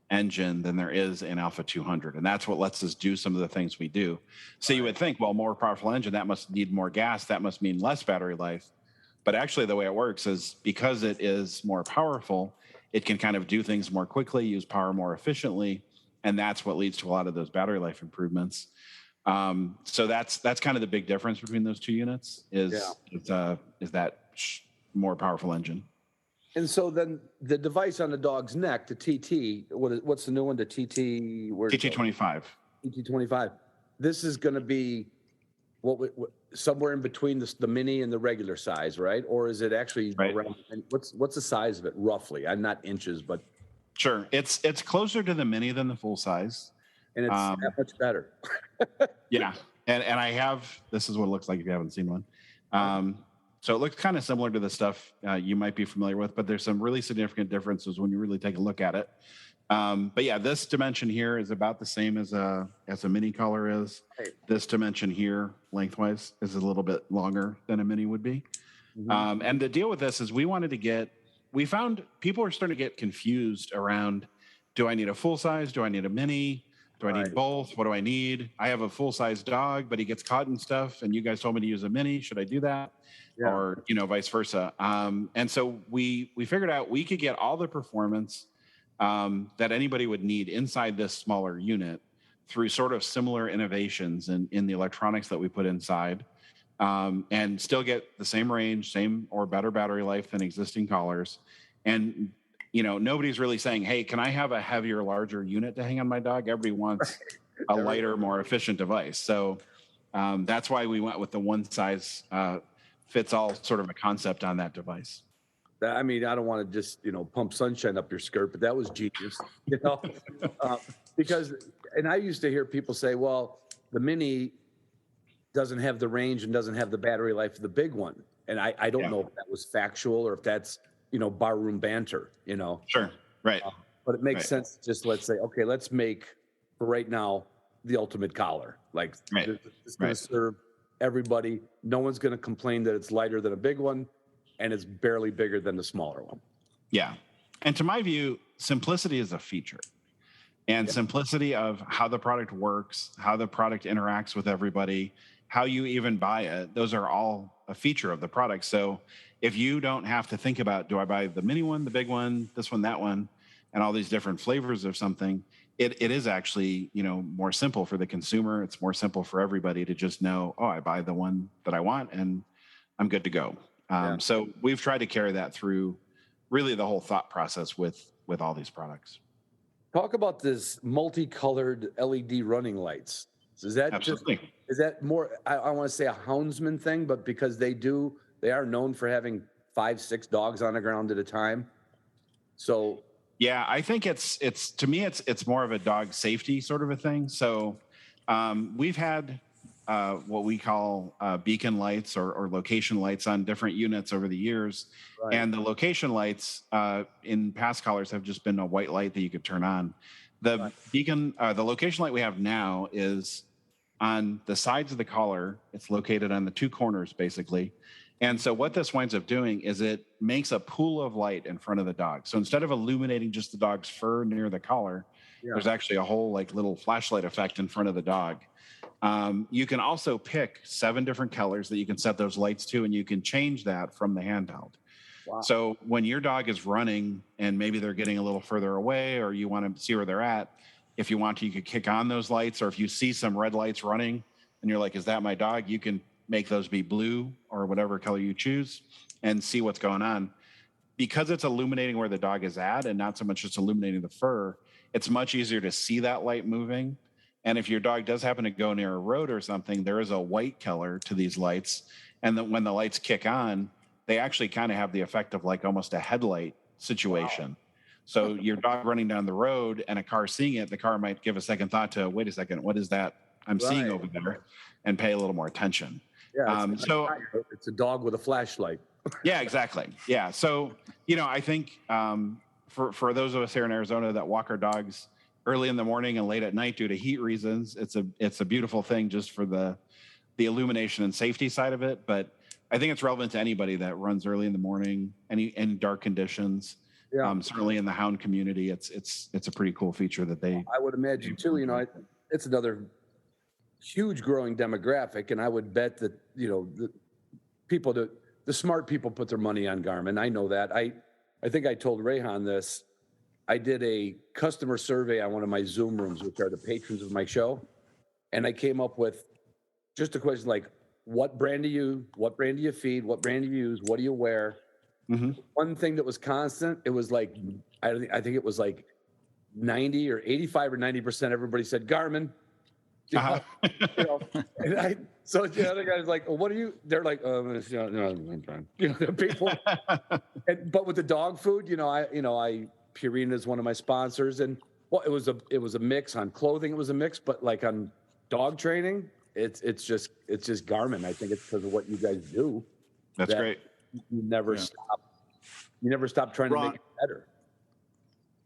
engine than there is in Alpha 200, and that's what lets us do some of the things we do. So you would think, well, more powerful engine, that must need more gas, that must mean less battery life. But actually, the way it works is because it is more powerful, it can kind of do things more quickly, use power more efficiently, and that's what leads to a lot of those battery life improvements. So that's kind of the big difference between those two units is that more powerful engine. And so then the device on the dog's neck, the TT, what's the new one? The TT? TT25. TT25. This is going to be what somewhere in between the mini and the regular size, right? Or is it actually around? And what's the size of it roughly? I'm not inches, but sure, it's closer to the mini than the full size, and it's that much better. Yeah, and I have, this is what it looks like if you haven't seen one. So it looks kind of similar to the stuff you might be familiar with, but there's some really significant differences when you really take a look at it. But yeah, this dimension here is about the same as a mini collar is. Right. This dimension here, lengthwise, is a little bit longer than a mini would be. Mm-hmm. And the deal with this is we found people are starting to get confused around, do I need a full size? Do I need a mini? Do I need both? What do I need? I have a full-size dog, but he gets caught in stuff, and you guys told me to use a mini. Should I do that? Yeah. Or, vice versa. And so we figured out we could get all the performance that anybody would need inside this smaller unit through sort of similar innovations in the electronics that we put inside, and still get the same range, same or better battery life than existing collars. And nobody's really saying, hey, can I have a heavier, larger unit to hang on my dog? Everybody wants a lighter, more efficient device. So that's why we went with the one size fits all sort of a concept on that device. I mean, I don't want to just, pump sunshine up your skirt, but that was genius, because, and I used to hear people say, well, the mini doesn't have the range and doesn't have the battery life of the big one. And I don't know if that was factual or if that's, barroom banter, Sure. Right. But it makes sense. Just let's say, okay, let's make for right now the ultimate collar. Like it's going to serve everybody. No one's going to complain that it's lighter than a big one and it's barely bigger than the smaller one. Yeah. And to my view, simplicity is a feature. And simplicity of how the product works, how the product interacts with everybody, how you even buy it, those are all a feature of the product. So if you don't have to think about, do I buy the mini one, the big one, this one, that one, and all these different flavors of something, it is actually, more simple for the consumer. It's more simple for everybody to just know, oh, I buy the one that I want and I'm good to go. So we've tried to carry that through really the whole thought process with all these products. Talk about this multicolored LED running lights. Is that Absolutely. Is that more, I want to say a houndsman thing, but because they are known for having 5-6 dogs on the ground at a time. So yeah, I think it's to me it's more of a dog safety sort of a thing. So we've had what we call beacon lights or location lights on different units over the years. Right. And the location lights in past collars have just been a white light that you could turn on. The beacon, the location light we have now is on the sides of the collar. It's located on the 2 corners, basically. And so what this winds up doing is it makes a pool of light in front of the dog. So instead of illuminating just the dog's fur near the collar, there's actually a whole little flashlight effect in front of the dog. You can also pick 7 different colors that you can set those lights to, and you can change that from the handheld. Wow. So when your dog is running and maybe they're getting a little further away or you want to see where they're at, if you want to, you could kick on those lights. Or if you see some red lights running and you're like, is that my dog? You can make those be blue or whatever color you choose and see what's going on. Because it's illuminating where the dog is at and not so much just illuminating the fur, it's much easier to see that light moving. And if your dog does happen to go near a road or something, there is a white color to these lights. And then when the lights kick on, they actually kind of have the effect of like almost a headlight situation. Wow. So your dog running down the road and a car seeing it, the car might give a second thought to, wait a second, what is that I'm seeing over there, and pay a little more attention. Yeah, it's a dog with a flashlight. Yeah, exactly. Yeah. So, I think for those of us here in Arizona that walk our dogs early in the morning and late at night due to heat reasons, it's a beautiful thing just for the illumination and safety side of it. But I think it's relevant to anybody that runs early in the morning, in dark conditions. Yeah. Certainly in the hound community, it's a pretty cool feature that they. I would imagine too. It's another huge growing demographic, and I would bet that the people the smart people put their money on Garmin. I know that. I think I told Rehan this. I did a customer survey on one of my Zoom rooms, which are the patrons of my show, and I came up with just a question like, what brand do you feed? What brand do you use? What do you wear? Mm-hmm. One thing that was constant, it was like, I think it was like 90 or 85 or 90%. Everybody said Garmin. So the other guy's like, well, what are you? They're like, people. But with the dog food, Purina is one of my sponsors, and well, it was a mix on clothing. It was a mix, but like on dog training, it's just Garmin. I think it's because of what you guys do. That's great. You never stop. You never stop trying to make it better.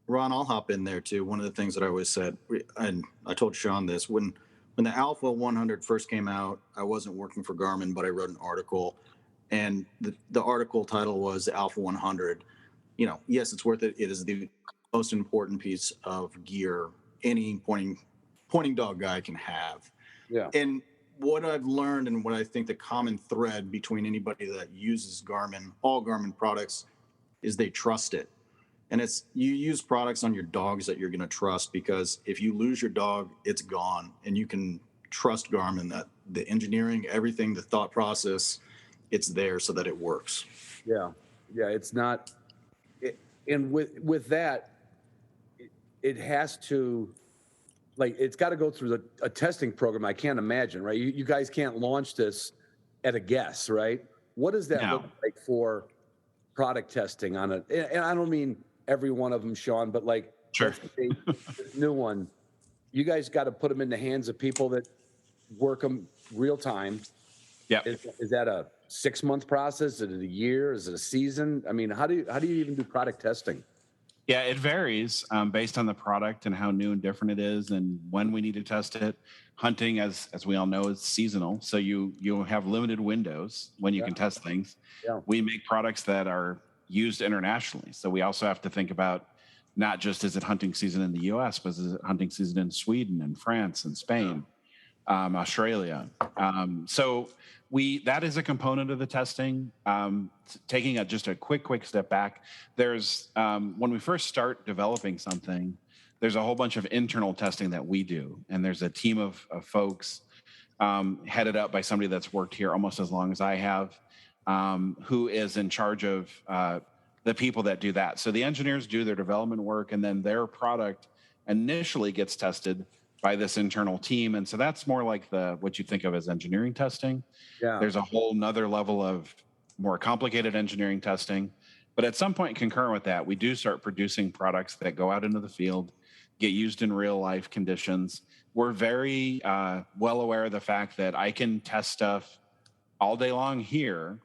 Ron, I'll hop in there too. One of the things that I always said, and I told Sean this, when the Alpha 100 first came out, I wasn't working for Garmin, but I wrote an article, and the article title was Alpha 100. Yes, it's worth it. It is the most important piece of gear any pointing dog guy can have. Yeah. And what I've learned and what I think the common thread between anybody that uses Garmin, all Garmin products, is they trust it. And you use products on your dogs that you're going to trust, because if you lose your dog, it's gone. And you can trust Garmin that the engineering, everything, the thought process, it's there so that it works. Yeah. Yeah. It's not. And with that, it has to, like, it's got to go through a testing program. I can't imagine, right? You guys can't launch this at a guess, right? What does that look like for product testing on it? And I don't mean every one of them, Sean, but like, sure, this new one, you guys got to put them in the hands of people that work them real time. Yeah. Is that a 6-month process? Is it a year? Is it a season? I mean, how do you even do product testing? Yeah, it varies based on the product and how new and different it is and when we need to test it. Hunting, as we all know, is seasonal. So you have limited windows when you can test things. Yeah. We make products that are used internationally. So we also have to think about not just is it hunting season in the U.S., but is it hunting season in Sweden and France and Spain, Australia. So that is a component of the testing. Taking just a quick step back, there's when we first start developing something, there's a whole bunch of internal testing that we do, and there's a team of folks headed up by somebody that's worked here almost as long as I have, who is in charge of the people that do that. So the engineers do their development work, and then their product initially gets tested by this internal team. And so that's more like what you think of as engineering testing. Yeah. There's a whole nother level of more complicated engineering testing. But at some point concurrent with that, we do start producing products that go out into the field, get used in real life conditions. We're very well aware of the fact that I can test stuff all day long here,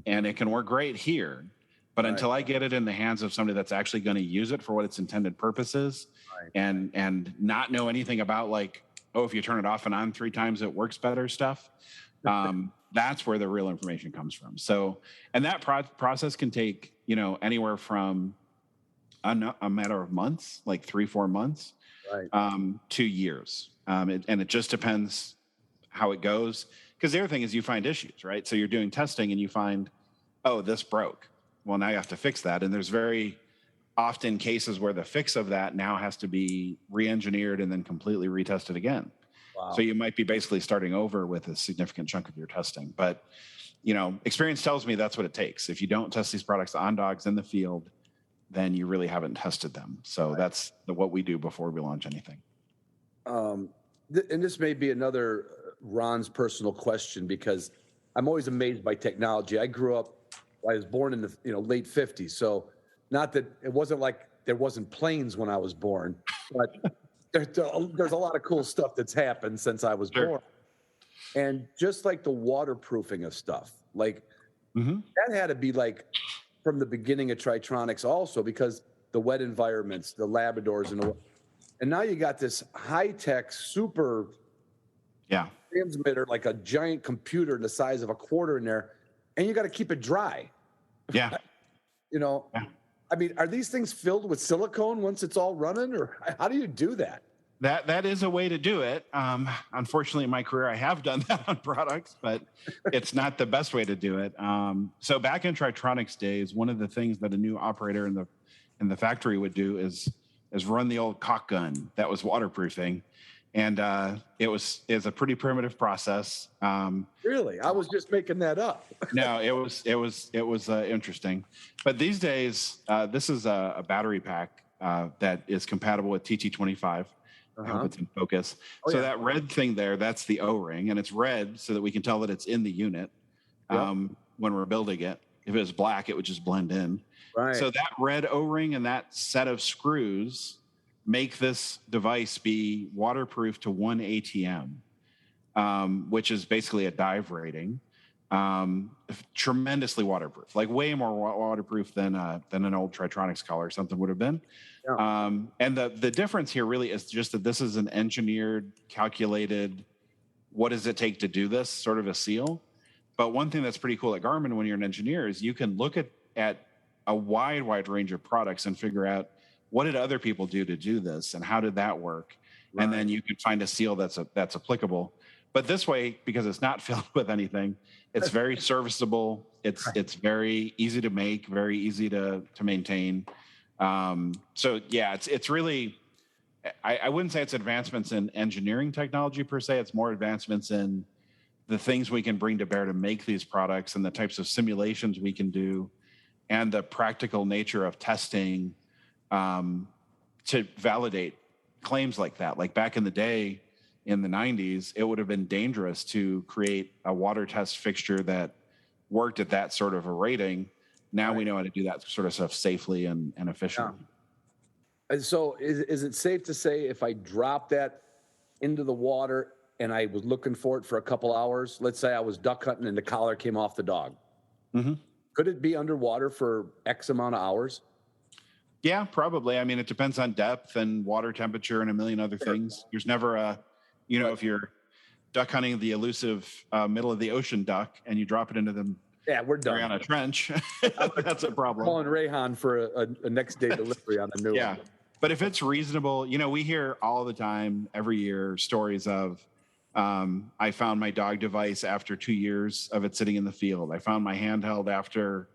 and it can work great here. But until I get it in the hands of somebody that's actually going to use it for what its intended purpose is, and not know anything about, like, oh, if you turn it off and on 3 times, it works better stuff. That's where the real information comes from. So, and that process can take, anywhere from a matter of months, like 3-4 months, to years. And it just depends how it goes. Because the other thing is you find issues, right? So you're doing testing and you find, oh, this broke. Well, now you have to fix that. And there's very often cases where the fix of that now has to be re-engineered and then completely retested again. Wow. So you might be basically starting over with a significant chunk of your testing. But, experience tells me that's what it takes. If you don't test these products on dogs in the field, then you really haven't tested them. So that's what we do before we launch anything. And this may be another Ron's personal question, because I'm always amazed by technology. I grew up I was born in the late 50s. So not that it wasn't like there wasn't planes when I was born, but there's a lot of cool stuff that's happened since I was born. And just like the waterproofing of stuff, like that had to be like from the beginning of Tritronics also, because the wet environments, the Labradors, and now you got this high-tech super transmitter, like a giant computer the size of a quarter in there, and you got to keep it dry. Yeah. I mean, are these things filled with silicone once it's all running, or how do you do that? That is a way to do it. Unfortunately, in my career, I have done that on products, but it's not the best way to do it. So back in Tritronics days, one of the things that a new operator in the factory would do is run the old caulk gun that was waterproofing, and it was a pretty primitive process. Really, I was just making that up. No, it was interesting, but these days, this is a battery pack that is compatible with TT25. I hope it's in focus. That red thing there, that's the O-ring, and it's red so that we can tell that it's in the unit when we're building it. If it was black, it would just blend in. Right. So that red O-ring and that set of screws make this device be waterproof to 1 ATM, which is basically a dive rating. Tremendously waterproof, like way more waterproof than an old Tritronics collar or something would have been. Yeah. And the difference here really is just that this is an engineered, calculated, what does it take to do this sort of a seal. But one thing that's pretty cool at Garmin when you're an engineer is you can look at a wide range of products and figure out what did other people do to do this and how did that work. Right. And then you can find a seal that's applicable. But this way, because it's not filled with anything, it's very serviceable. It's very easy to make, very easy to maintain. So yeah, it's really, I wouldn't say it's advancements in engineering technology per se. It's more advancements in the things we can bring to bear to make these products and the types of simulations we can do and the practical nature of testing to validate claims like that. Like back in the day, in the 90s, it would have been dangerous to create a water test fixture that worked at that sort of a rating. Now we know how to do that sort of stuff safely and efficiently. Yeah. And so is it safe to say if I drop that into the water and I was looking for it for a couple hours, let's say I was duck hunting and the collar came off the dog, could it be underwater for X amount of hours? Yeah, probably. I mean, it depends on depth and water temperature and a million other things. There's never a, if you're duck hunting the elusive middle of the ocean duck and you drop it into the we're done on a trench, that's a problem. Calling Rayhan for a next day delivery on a new one. But if it's reasonable, we hear all the time, every year, stories of, I found my dog device after 2 years of it sitting in the field. I found my handheld after,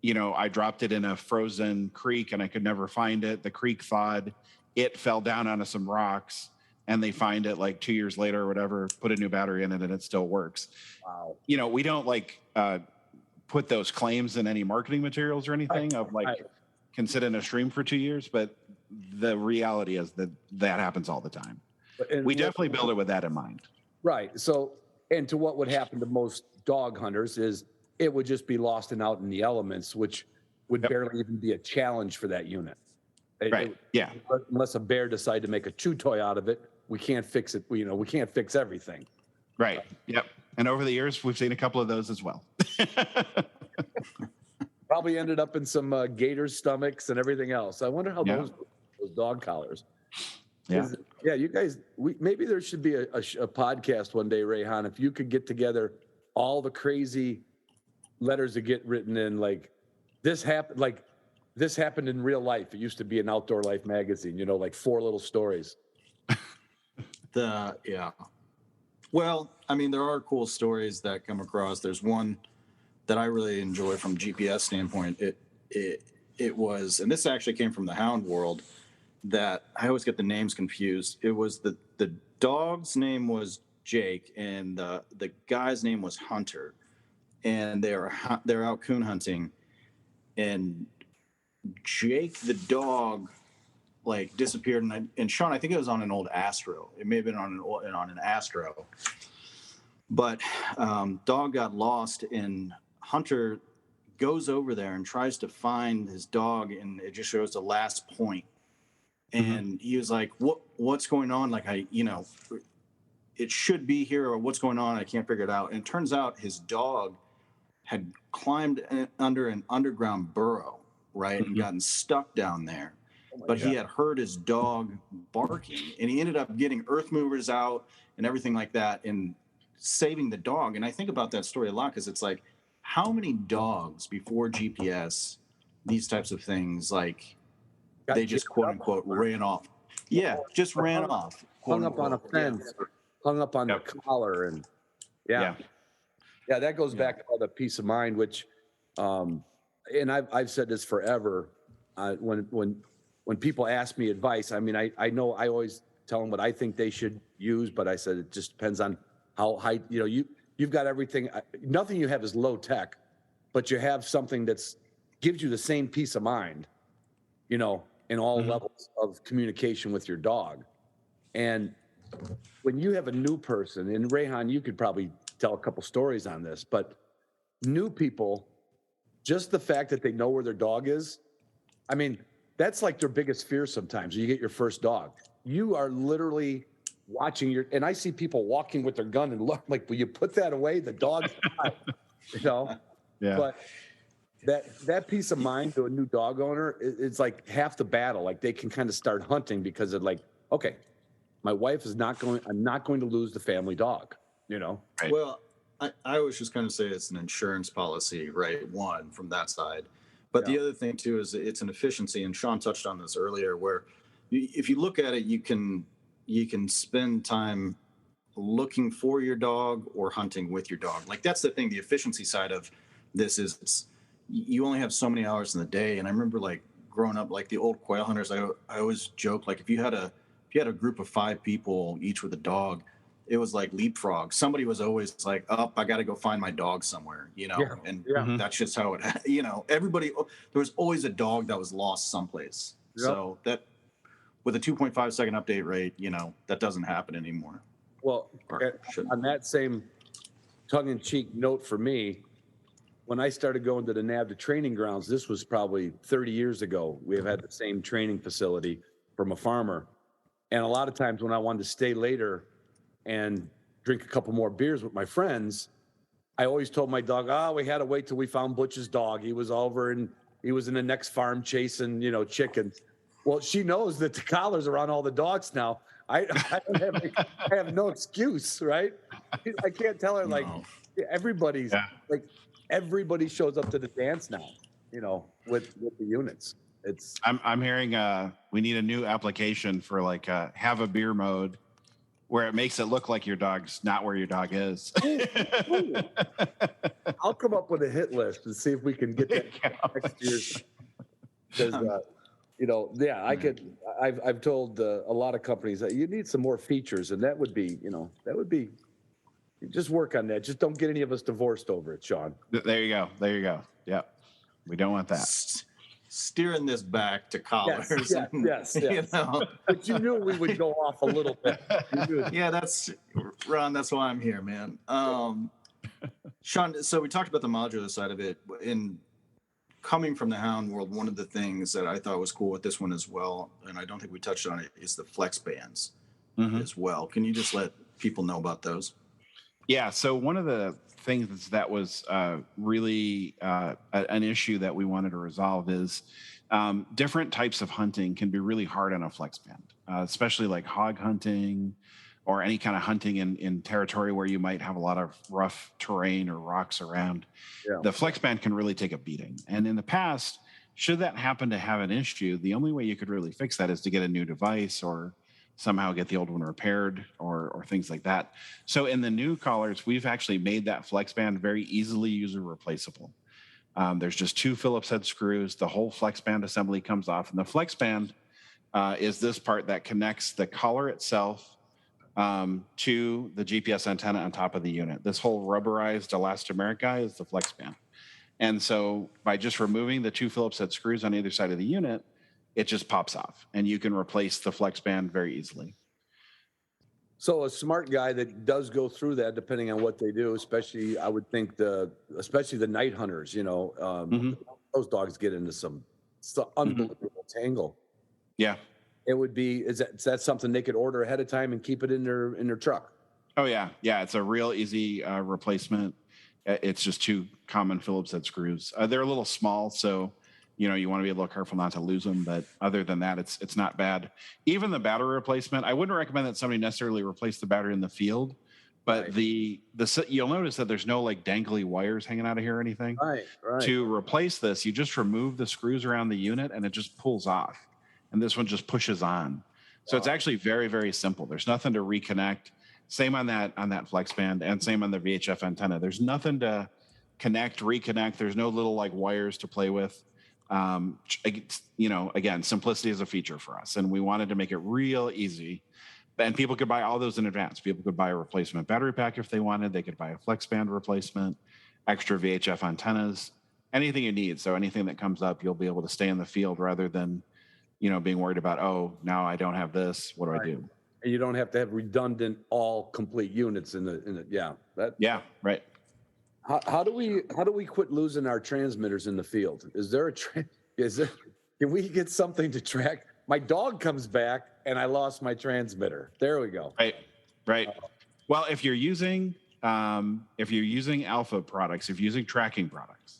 I dropped it in a frozen creek and I could never find it. The creek thawed, it fell down onto some rocks. And they find it like 2 years later or whatever, put a new battery in it, and it still works. Wow. We don't put those claims in any marketing materials or anything can sit in a stream for 2 years, but the reality is that happens all the time. We definitely build it with that in mind. Right. So, and to what would happen to most dog hunters is it would just be lost and out in the elements, which would barely even be a challenge for that unit. Unless a bear decided to make a chew toy out of it, we can't fix it. We can't fix everything. Right. Yep. And over the years, we've seen a couple of those as well. Probably ended up in some gators' stomachs and everything else. I wonder how those dog collars. Yeah. You guys, maybe there should be a podcast one day, Rayhan, if you could get together all the crazy letters that get written in, like this happened in real life. It used to be an Outdoor Life magazine, like 4 little stories. Well, I mean, there are cool stories that come across. There's one that I really enjoy from GPS standpoint. It was, and this actually came from the hound world, that I always get the names confused. It was the dog's name was Jake and the guy's name was Hunter, and they're out coon hunting, and Jake the dog disappeared, and Sean, I think it was on an old Astro. It may have been on an Astro, but dog got lost, and Hunter goes over there and tries to find his dog, and it just shows the last point. And he was like, what's going on? Like, it should be here, or what's going on? I can't figure it out. And it turns out his dog had climbed under an underground burrow, right, and gotten stuck down there. But he had heard his dog barking, and he ended up getting earth movers out and everything like that and saving the dog. And I think about that story a lot, because it's like, how many dogs before GPS, these types of things, like, they just quote unquote ran off. Yeah, just ran off. Hung up on a fence, hung up on the collar, and that goes back to all the peace of mind, which, and I've said this forever. When people ask me advice, I mean, I know I always tell them what I think they should use, but I said it just depends on how high, you've got everything. Nothing you have is low tech, but you have something that's gives you the same peace of mind, in all levels of communication with your dog. And when you have a new person, and Rehan, you could probably tell a couple stories on this, but new people, just the fact that they know where their dog is, I mean, that's like their biggest fear sometimes. You get your first dog. You are literally watching and I see people walking with their gun and look like, will you put that away? The dog's alive, Yeah. But that peace of mind to a new dog owner, it's like half the battle. Like, they can kind of start hunting because of like, okay, my wife is I'm not going to lose the family dog, Right. Well, I was just going to say it's an insurance policy, right? One, from that side. But the other thing too is it's an efficiency, and Sean touched on this earlier, where if you look at it, you can spend time looking for your dog or hunting with your dog. Like, that's the thing. The efficiency side of this is you only have so many hours in the day. And I remember, like, growing up, like the old quail hunters, I always joke, like, if you had a group of 5 people, each with a dog, it was like leapfrog. Somebody was always like, I got to go find my dog somewhere, and that's just how it, everybody, there was always a dog that was lost someplace. Yep. So that, with a 2.5 second update rate, that doesn't happen anymore. Well, on that same tongue-in-cheek note for me, when I started going to the NAVDA training grounds, this was probably 30 years ago. We have had the same training facility from a farmer. And a lot of times when I wanted to stay later and drink a couple more beers with my friends, I always told my dog, we had to wait till we found Butch's dog. He was over and he was in the next farm chasing, chickens. Well, she knows that the collars are on all the dogs now. I have no excuse, right? I can't tell her, like, everybody's like, everybody shows up to the dance now, with the units. I'm hearing we need a new application for like have a beer mode, where it makes it look like your dog's not where your dog is. Ooh. I'll come up with a hit list and see if we can get that next year. Because I could. I've told a lot of companies that you need some more features, and that would be just work on that. Just don't get any of us divorced over it, Sean. There you go. Yeah, we don't want that. Steering this back to collars. Yes. But you knew we would go off a little bit. Yeah, that's Ron. That's why I'm here, man. Sean, so we talked about the modular side of it. In coming from the hound world, one of the things that I thought was cool with this one as well, and I don't think we touched on it, is the flex bands as well. Can you just let people know about those? Yeah. So one of the things that was really an issue that we wanted to resolve is different types of hunting can be really hard on a flex band, especially like hog hunting or any kind of hunting in territory where you might have a lot of rough terrain or rocks around. Yeah. The flex band can really take a beating. And in the past, should that happen to have an issue, the only way you could really fix that is to get a new device or somehow get the old one repaired or things like that. So in the new collars, we've actually made that flex band very easily user replaceable. There's just 2 Phillips head screws. The whole flex band assembly comes off. And the flex band is this part that connects the collar itself to the GPS antenna on top of the unit. This whole rubberized elastomeric guy is the flex band. And so by just removing the 2 Phillips head screws on either side of the unit, it just pops off and you can replace the flex band very easily. So a smart guy that does go through that, depending on what they do, especially I would think especially the night hunters, those dogs get into some unbelievable tangle. Yeah. It would be is that something they could order ahead of time and keep it in their truck? Oh yeah, yeah. It's a real easy replacement. It's just 2 common Phillips head screws. They're a little small, so you want to be a little careful not to lose them. But other than that, it's not bad. Even the battery replacement, I wouldn't recommend that somebody necessarily replace the battery in the field. But right. You'll notice that there's no like dangly wires hanging out of here or anything. Right. To replace this, you just remove the screws around the unit and it just pulls off. And this one just pushes on. So It's actually very, very simple. There's nothing to reconnect. Same on that flex band and same on the VHF antenna. There's nothing to reconnect. There's no little like wires to play with. Again, simplicity is a feature for us, and we wanted to make it real easy. And people could buy all those in advance. People could buy a replacement battery pack if they wanted. They could buy a flex band replacement, extra VHF antennas, anything you need. So anything that comes up, you'll be able to stay in the field rather than, being worried about, oh, now I don't have this. What do I do? And you don't have to have redundant, all complete units in the yeah. Yeah, right. How do we quit losing our transmitters in the field? Can we get something to track? My dog comes back and I lost my transmitter. There we go. Right. Well, if you're using alpha products, if you're using tracking products,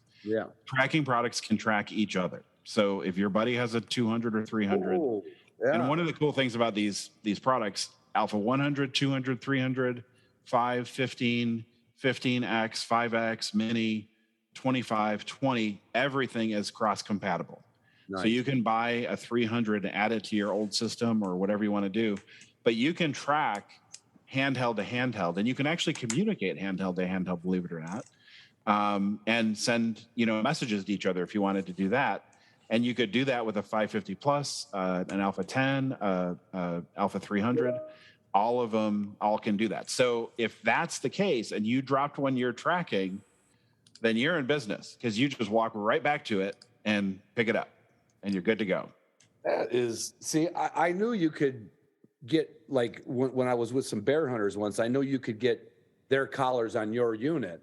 tracking products can track each other. So if your buddy has a 200 or 300, and one of the cool things about these products, Alpha 100, 200, 300, 5, 15, 15X, 5X, Mini, 25, 20, everything is cross-compatible. Nice. So you can buy a 300 and add it to your old system or whatever you want to do, but you can track handheld to handheld, and you can actually communicate handheld to handheld, believe it or not, and send messages to each other if you wanted to do that. And you could do that with a 550 plus, an Alpha 10, Alpha 300. All of them can do that. So if that's the case and you dropped one you're tracking, then you're in business because you just walk right back to it and pick it up and you're good to go. I knew you could get, like when I was with some bear hunters once, I know you could get their collars on your unit.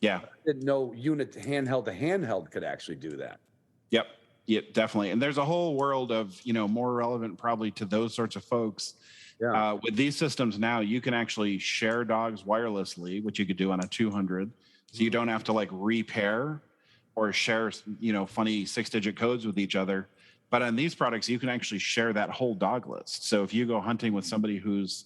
Yeah. I didn't know unit to handheld could actually do that. Yep. Yeah, definitely. And there's a whole world of, more relevant probably to those sorts of folks. Yeah. With these systems now, you can actually share dogs wirelessly, which you could do on a 200. So you don't have to like repair or share, funny 6-digit codes with each other. But on these products, you can actually share that whole dog list. So if you go hunting with somebody who's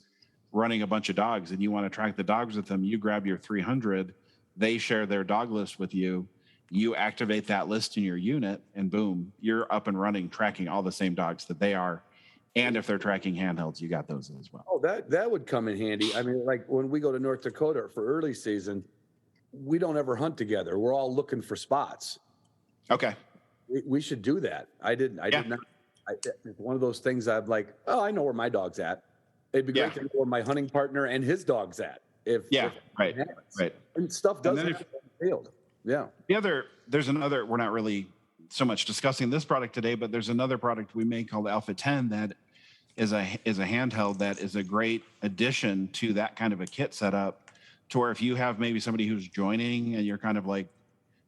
running a bunch of dogs and you want to track the dogs with them, you grab your 300, they share their dog list with you. You activate that list in your unit and boom, you're up and running, tracking all the same dogs that they are. And if they're tracking handhelds, you got those as well. Oh, that would come in handy. I mean, like when we go to North Dakota for early season, we don't ever hunt together. We're all looking for spots. Okay. We should do that. I did not. It's one of those things I'm like, oh, I know where my dog's at. It'd be great to know where my hunting partner and his dog's at. Right. And stuff does happen in the field. Yeah. There's another, we're not really so much discussing this product today, but there's another product we make called Alpha 10 that is a handheld that is a great addition to that kind of a kit setup, to where if you have maybe somebody who's joining and you're kind of like,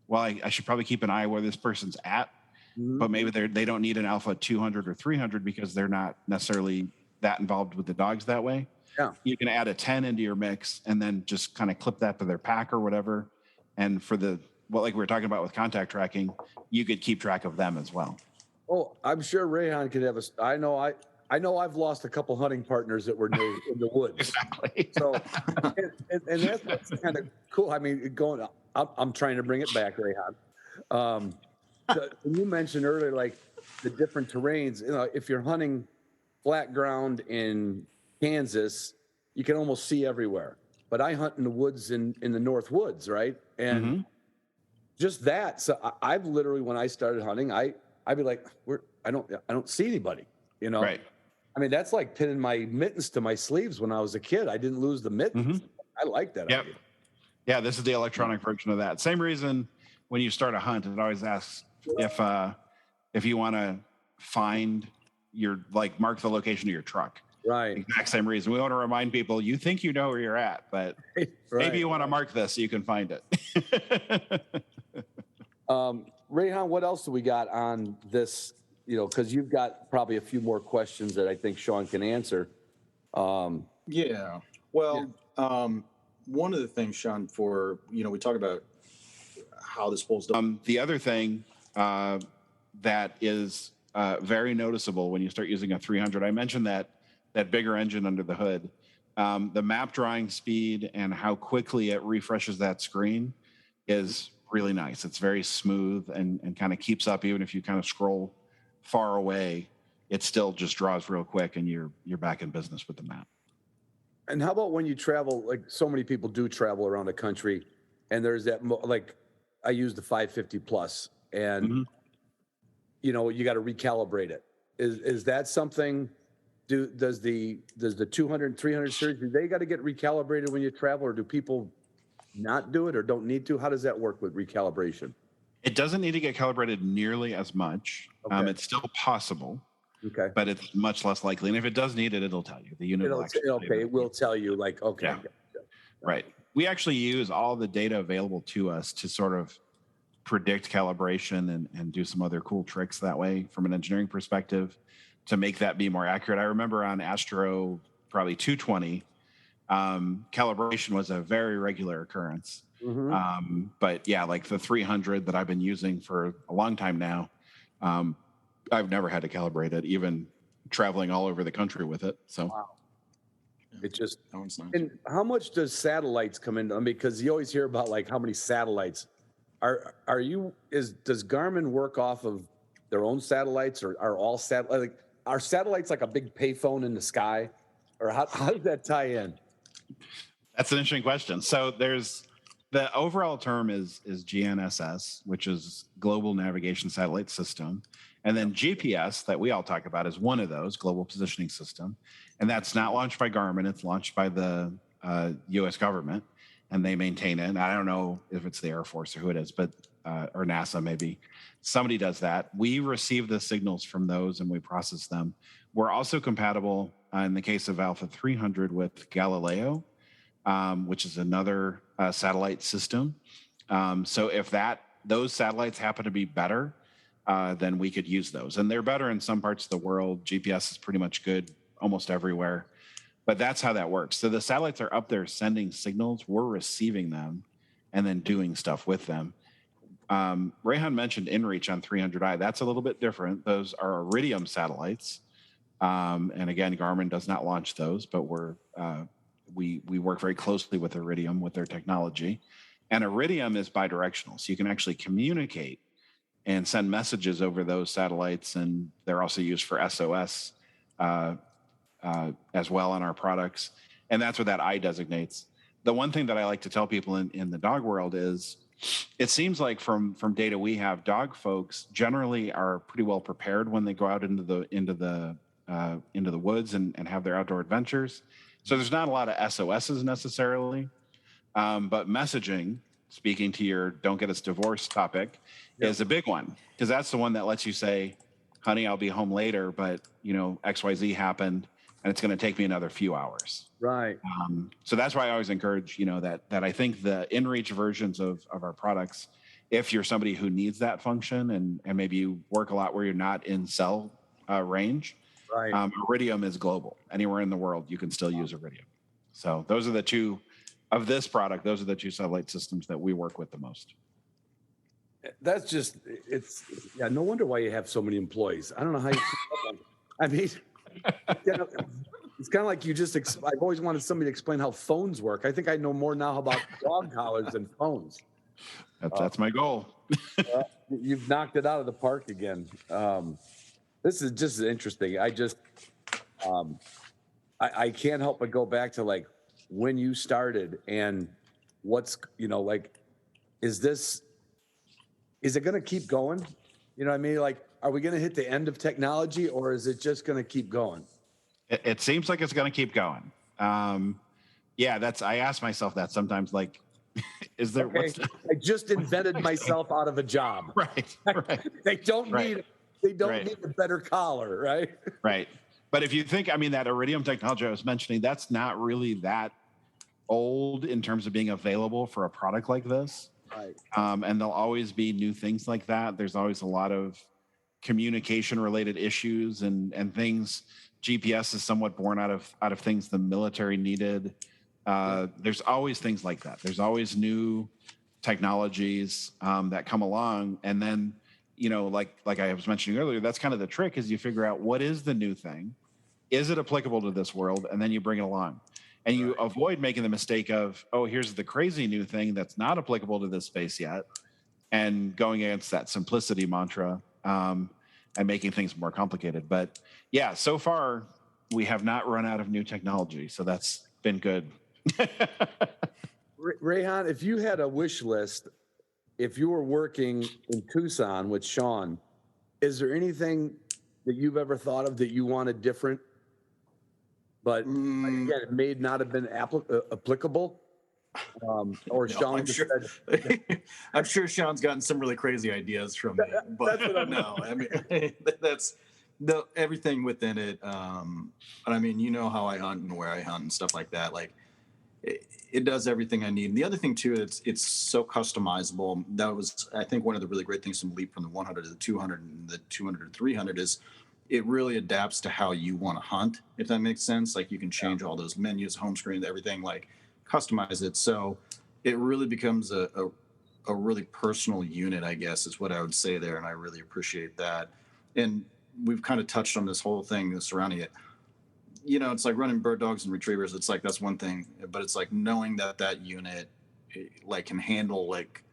well, I should probably keep an eye where this person's at, but maybe they don't need an Alpha 200 or 300 because they're not necessarily that involved with the dogs that way. Yeah. You can add a 10 into your mix and then just kind of clip that to their pack or whatever. And for like we were talking about with contact tracking, you could keep track of them as well. Oh, I'm sure Rayhan could have I know I've lost a couple hunting partners that were in the woods. Exactly. So, and that's kind of cool. I mean, I'm trying to bring it back, Rayhan. You mentioned earlier, like the different terrains. If you're hunting flat ground in Kansas, you can almost see everywhere. But I hunt in the woods in the North Woods, right? And just that. So I've literally, when I started hunting, I'd be like, I don't see anybody, Right. I mean, that's like pinning my mittens to my sleeves when I was a kid. I didn't lose the mittens. I like that idea. Yeah, this is the electronic version of that. Same reason when you start a hunt, it always asks if you want to find mark the location of your truck. Right. Exact same reason. We want to remind people, you think you know where you're at, but maybe you want to mark this so you can find it. Rayhan, what else do we got on this? Because you've got probably a few more questions that I think Sean can answer. Yeah. Well, one of the things, Sean, we talk about how this pulls down. The other thing that is very noticeable when you start using a 300, I mentioned that bigger engine under the hood, the map drawing speed and how quickly it refreshes that screen is really nice. It's very smooth and kind of keeps up. Even if you kind of scroll far away, it still just draws real quick and you're back in business with the map. And how about when you travel, like so many people do travel around the country, and there's that, like I use the 550 plus, and you got to recalibrate it. Is that something, does the 200, 300 series, do they got to get recalibrated when you travel, or do people not do it or don't need to? How does that work with recalibration? It doesn't need to get calibrated nearly as much. Okay. It's still possible. Okay. But it's much less likely. And if it does need it, it'll tell you. The unit will actually tell you. It will tell you, like, okay. Yeah. Right. We actually use all the data available to us to sort of predict calibration and do some other cool tricks that way from an engineering perspective to make that be more accurate. I remember on Astro, probably 220, calibration was a very regular occurrence. But yeah, like the 300 that I've been using for a long time now, I've never had to calibrate it, even traveling all over the country with it. So wow. It just, Nice. And how much does satellites come into? Because you always hear about like how many satellites does Garmin work off of their own satellites, or are all are satellites like a big payphone in the sky, or how does that tie in? that's an interesting question. So there's the overall term is GNSS, which is Global Navigation Satellite System. And then GPS that we all talk about is one of those, Global Positioning System. And that's not launched by Garmin. It's launched by the U.S. government, and they maintain it. And I don't know if it's the Air Force or who it is, but or NASA maybe. Somebody does that. We receive the signals from those and we process them. We're also compatible in the case of Alpha 300 with Galileo, which is another satellite system. So if those satellites happen to be better, then we could use those. And they're better in some parts of the world. GPS is pretty much good almost everywhere. But that's how that works. So the satellites are up there sending signals. We're receiving them and then doing stuff with them. Rayhan mentioned InReach on 300i. That's a little bit different. Those are Iridium satellites. And again, Garmin does not launch those, but we work very closely with Iridium with their technology. And Iridium is bidirectional. So you can actually communicate and send messages over those satellites. And they're also used for SOS as well on our products. And that's what that I designates. The one thing that I like to tell people in the dog world is it seems like from data we have, dog folks generally are pretty well prepared when they go out into the woods and have their outdoor adventures. So there's not a lot of SOSs necessarily, but messaging, speaking to your "don't get us divorced" topic, is a big one, because that's the one that lets you say, "Honey, I'll be home later, but XYZ happened, and it's going to take me another few hours." Right. So that's why I always encourage, that I think the InReach versions of our products, if you're somebody who needs that function and maybe you work a lot where you're not in cell range, right. Iridium is global. Anywhere in the world, you can still use Iridium. So those are the two of this product. Those are the two satellite systems that we work with the most. That's just, no wonder why you have so many employees. I don't know how you, I mean, it's kind of like I've always wanted somebody to explain how phones work. I think I know more now about dog collars than phones. That's my goal. You've knocked it out of the park again. This is just interesting. I can't help but go back to like when you started and what's, is it going to keep going? You know what I mean? Like, are we going to hit the end of technology, or is it just going to keep going? It seems like it's going to keep going. I ask myself that sometimes, like, is there, okay. I just invented myself out of a job. Right. They don't need a better collar, right? Right. But if you think, I mean, that iridium technology I was mentioning, that's not really that old in terms of being available for a product like this. Right. And there'll always be new things like that. There's always a lot of communication related issues and things. GPS is somewhat born out of things the military needed. There's always things like that. There's always new technologies that come along. And then, you know, like I was mentioning earlier, that's kind of the trick, is you figure out what is the new thing. Is it applicable to this world? And then you bring it along. And you avoid making the mistake of, oh, here's the crazy new thing that's not applicable to this space yet, and going against that simplicity mantra and making things more complicated. But yeah, so far we have not run out of new technology, so that's been good. Rayhan, if you had a wish list, if you were working in Tucson with Sean, is there anything that you've ever thought of that you wanted different? But again, it may not have been applicable. Or Sean, I'm sure Sean's gotten some really crazy ideas from me, but no, I mean that's everything within it. And I mean, you know how I hunt and where I hunt and stuff like that. Like it does everything I need. And the other thing too, it's so customizable. That was, I think, one of the really great things from Leap, from the 100 to the 200 and the 200 to 300, is it really adapts to how you want to hunt, if that makes sense. Like you can change all those menus, home screen, everything, like customize it. So it really becomes a really personal unit, I guess, is what I would say there. And I really appreciate that. And we've kind of touched on this whole thing surrounding it. You know, it's like running bird dogs and retrievers. It's like, that's one thing, but it's like knowing that unit like can handle like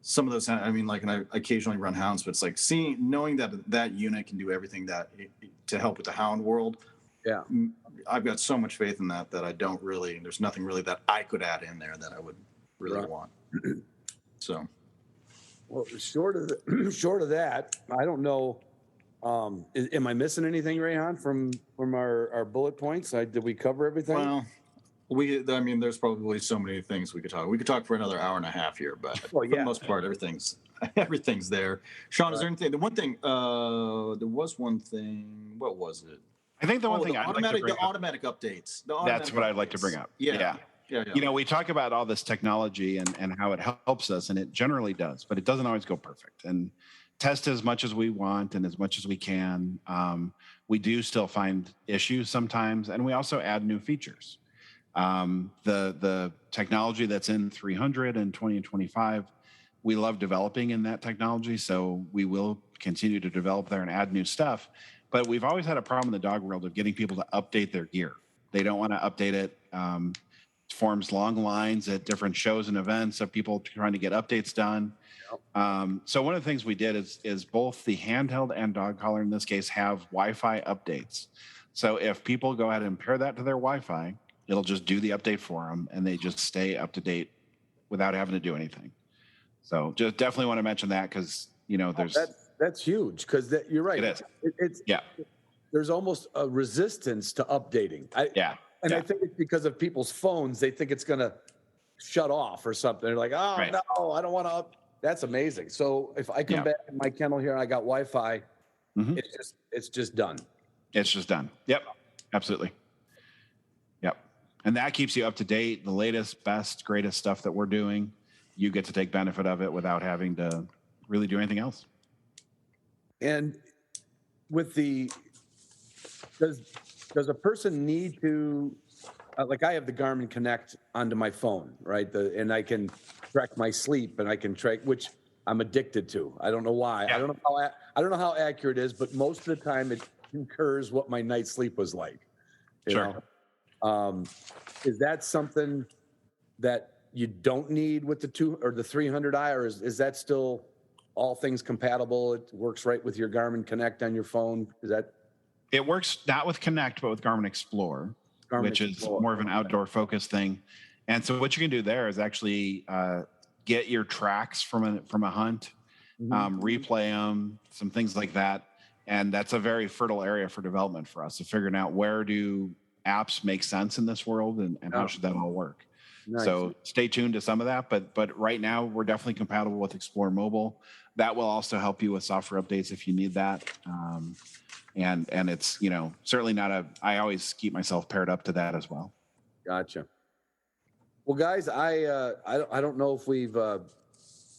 some of those. I mean, like, and I occasionally run hounds, but it's like knowing that unit can do everything to help with the hound world. Yeah. I've got so much faith in that I don't really, there's nothing really that I could add in there that I would really want. So. Well, short of that, I don't know. Am I missing anything, Rayhan, from our bullet points? Did we cover everything? Well, I mean, there's probably so many things we could talk. We could talk for another hour and a half here, but for the most part, everything's there. Sean, is there anything? The one thing, there was one thing. What was it? I think the one thing the automatic updates. That's what I'd like to bring up. Yeah. You know, we talk about all this technology and how it helps us, and it generally does, but it doesn't always go perfect. And test as much as we want and as much as we can. We do still find issues sometimes, and we also add new features. The technology that's in 300 and 20 and 25, we love developing in that technology, so we will continue to develop there and add new stuff. But we've always had a problem in the dog world of getting people to update their gear. They don't want to update it. It forms long lines at different shows and events of people trying to get updates done. So one of the things we did is both the handheld and dog collar in this case have Wi-Fi updates. So if people go ahead and pair that to their Wi-Fi, it'll just do the update for them, and they just stay up to date without having to do anything. So just definitely want to mention that, because you know that's huge, because you're right. It is. There's almost a resistance to updating. I think it's because of people's phones. They think it's going to shut off or something. They're like, oh, right. No, I don't want to That's amazing. So if I come back in my kennel here and I got Wi-Fi, it's just done. It's just done. Yep. Absolutely. Yep. And that keeps you up to date. The latest, best, greatest stuff that we're doing, you get to take benefit of it without having to really do anything else. And with does a person need to, like I have the Garmin Connect onto my phone, right? And I can track my sleep, and I can track, which I'm addicted to. I don't know why. Yeah. I don't know how accurate it is, but most of the time it concurs what my night's sleep was like. You know? Is that something that you don't need with the 2 or the 300i, or is that still all things compatible? It works right with your Garmin Connect on your phone. Is that? It works not with Connect, but with Garmin Explore, which is more of an outdoor focused thing. And so what you can do there is actually get your tracks from a hunt, replay them, some things like that. And that's a very fertile area for development for us, of figuring out where do apps make sense in this world, and how should that all work. Nice. So stay tuned to some of that, but right now we're definitely compatible with Explore Mobile. That will also help you with software updates if you need that. and it's, you know, certainly not I always keep myself paired up to that as well. Gotcha. Well, guys, I don't know if we've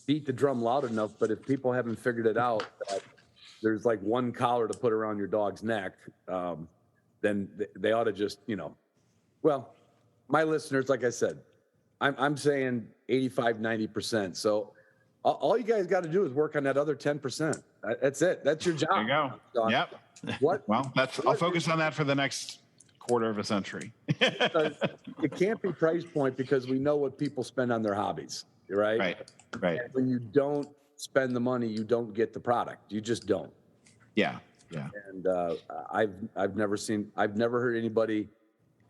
beat the drum loud enough, but if people haven't figured it out, that there's like one collar to put around your dog's neck, then they ought to just, you know, well, my listeners, like I said, I'm saying 85, 90%. So all you guys got to do is work on that other 10%. That's it. That's your job. There you go. John. Yep. What? Well, I'll focus on that for the next quarter of a century. It can't be price point because we know what people spend on their hobbies, right? Right. And when you don't spend the money, you don't get the product. You just don't. Yeah. And I've never heard anybody.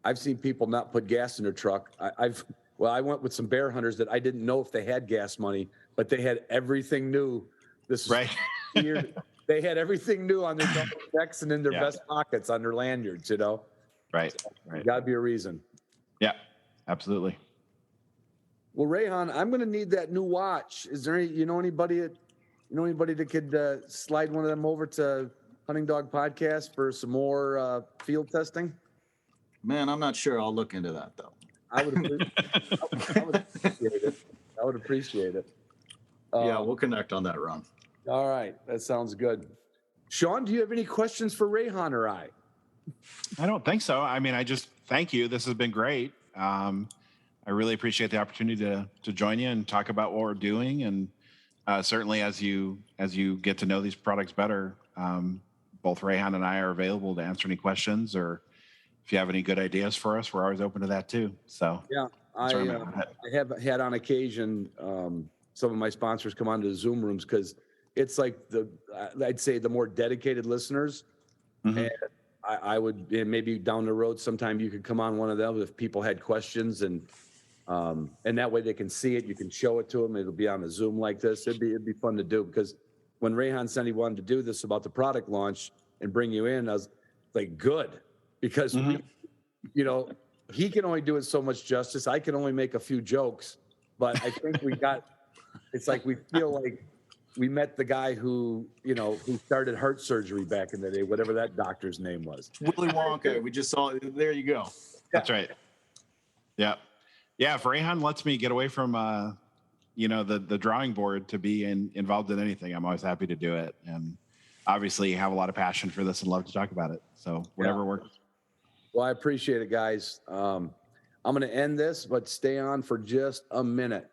I've seen people not put gas in their truck. I went with some bear hunters that I didn't know if they had gas money, but they had everything new. This is Right. weird. They had everything new on their decks and in their vest pockets on their lanyards, you know? Right. Got to be a reason. Yeah, absolutely. Well, Rayhan, I'm going to need that new watch. Is there anybody that could slide one of them over to Hunting Dog Podcast for some more field testing? Man, I'm not sure. I'll look into that though. I would appreciate it. I would appreciate it. Yeah, we'll connect on that, Ron. All right, that sounds good. Sean, do you have any questions for Rayhan or I? I don't think so. I mean, I just thank you. This has been great. I really appreciate the opportunity to join you and talk about what we're doing. And certainly as you get to know these products better, both Rayhan and I are available to answer any questions, or if you have any good ideas for us, we're always open to that too. So yeah, I have had on occasion some of my sponsors come onto the Zoom rooms because it's like I'd say the more dedicated listeners. Mm-hmm. And I would maybe down the road sometime you could come on one of them if people had questions, and that way they can see it. You can show it to them. It'll be on a Zoom like this. It'd be fun to do, because when Rayhan said he wanted to do this about the product launch and bring you in, I was like, good, because he can only do it so much justice. I can only make a few jokes, but I think it's like we feel like we met the guy who started heart surgery back in the day, whatever that doctor's name was. Willy Wonka. We just saw it. There you go. That's right. Yeah. If Rayhan lets me get away from, the drawing board to be involved in anything, I'm always happy to do it. And obviously have a lot of passion for this and love to talk about it. So whatever works. Well, I appreciate it, guys. I'm going to end this, but stay on for just a minute.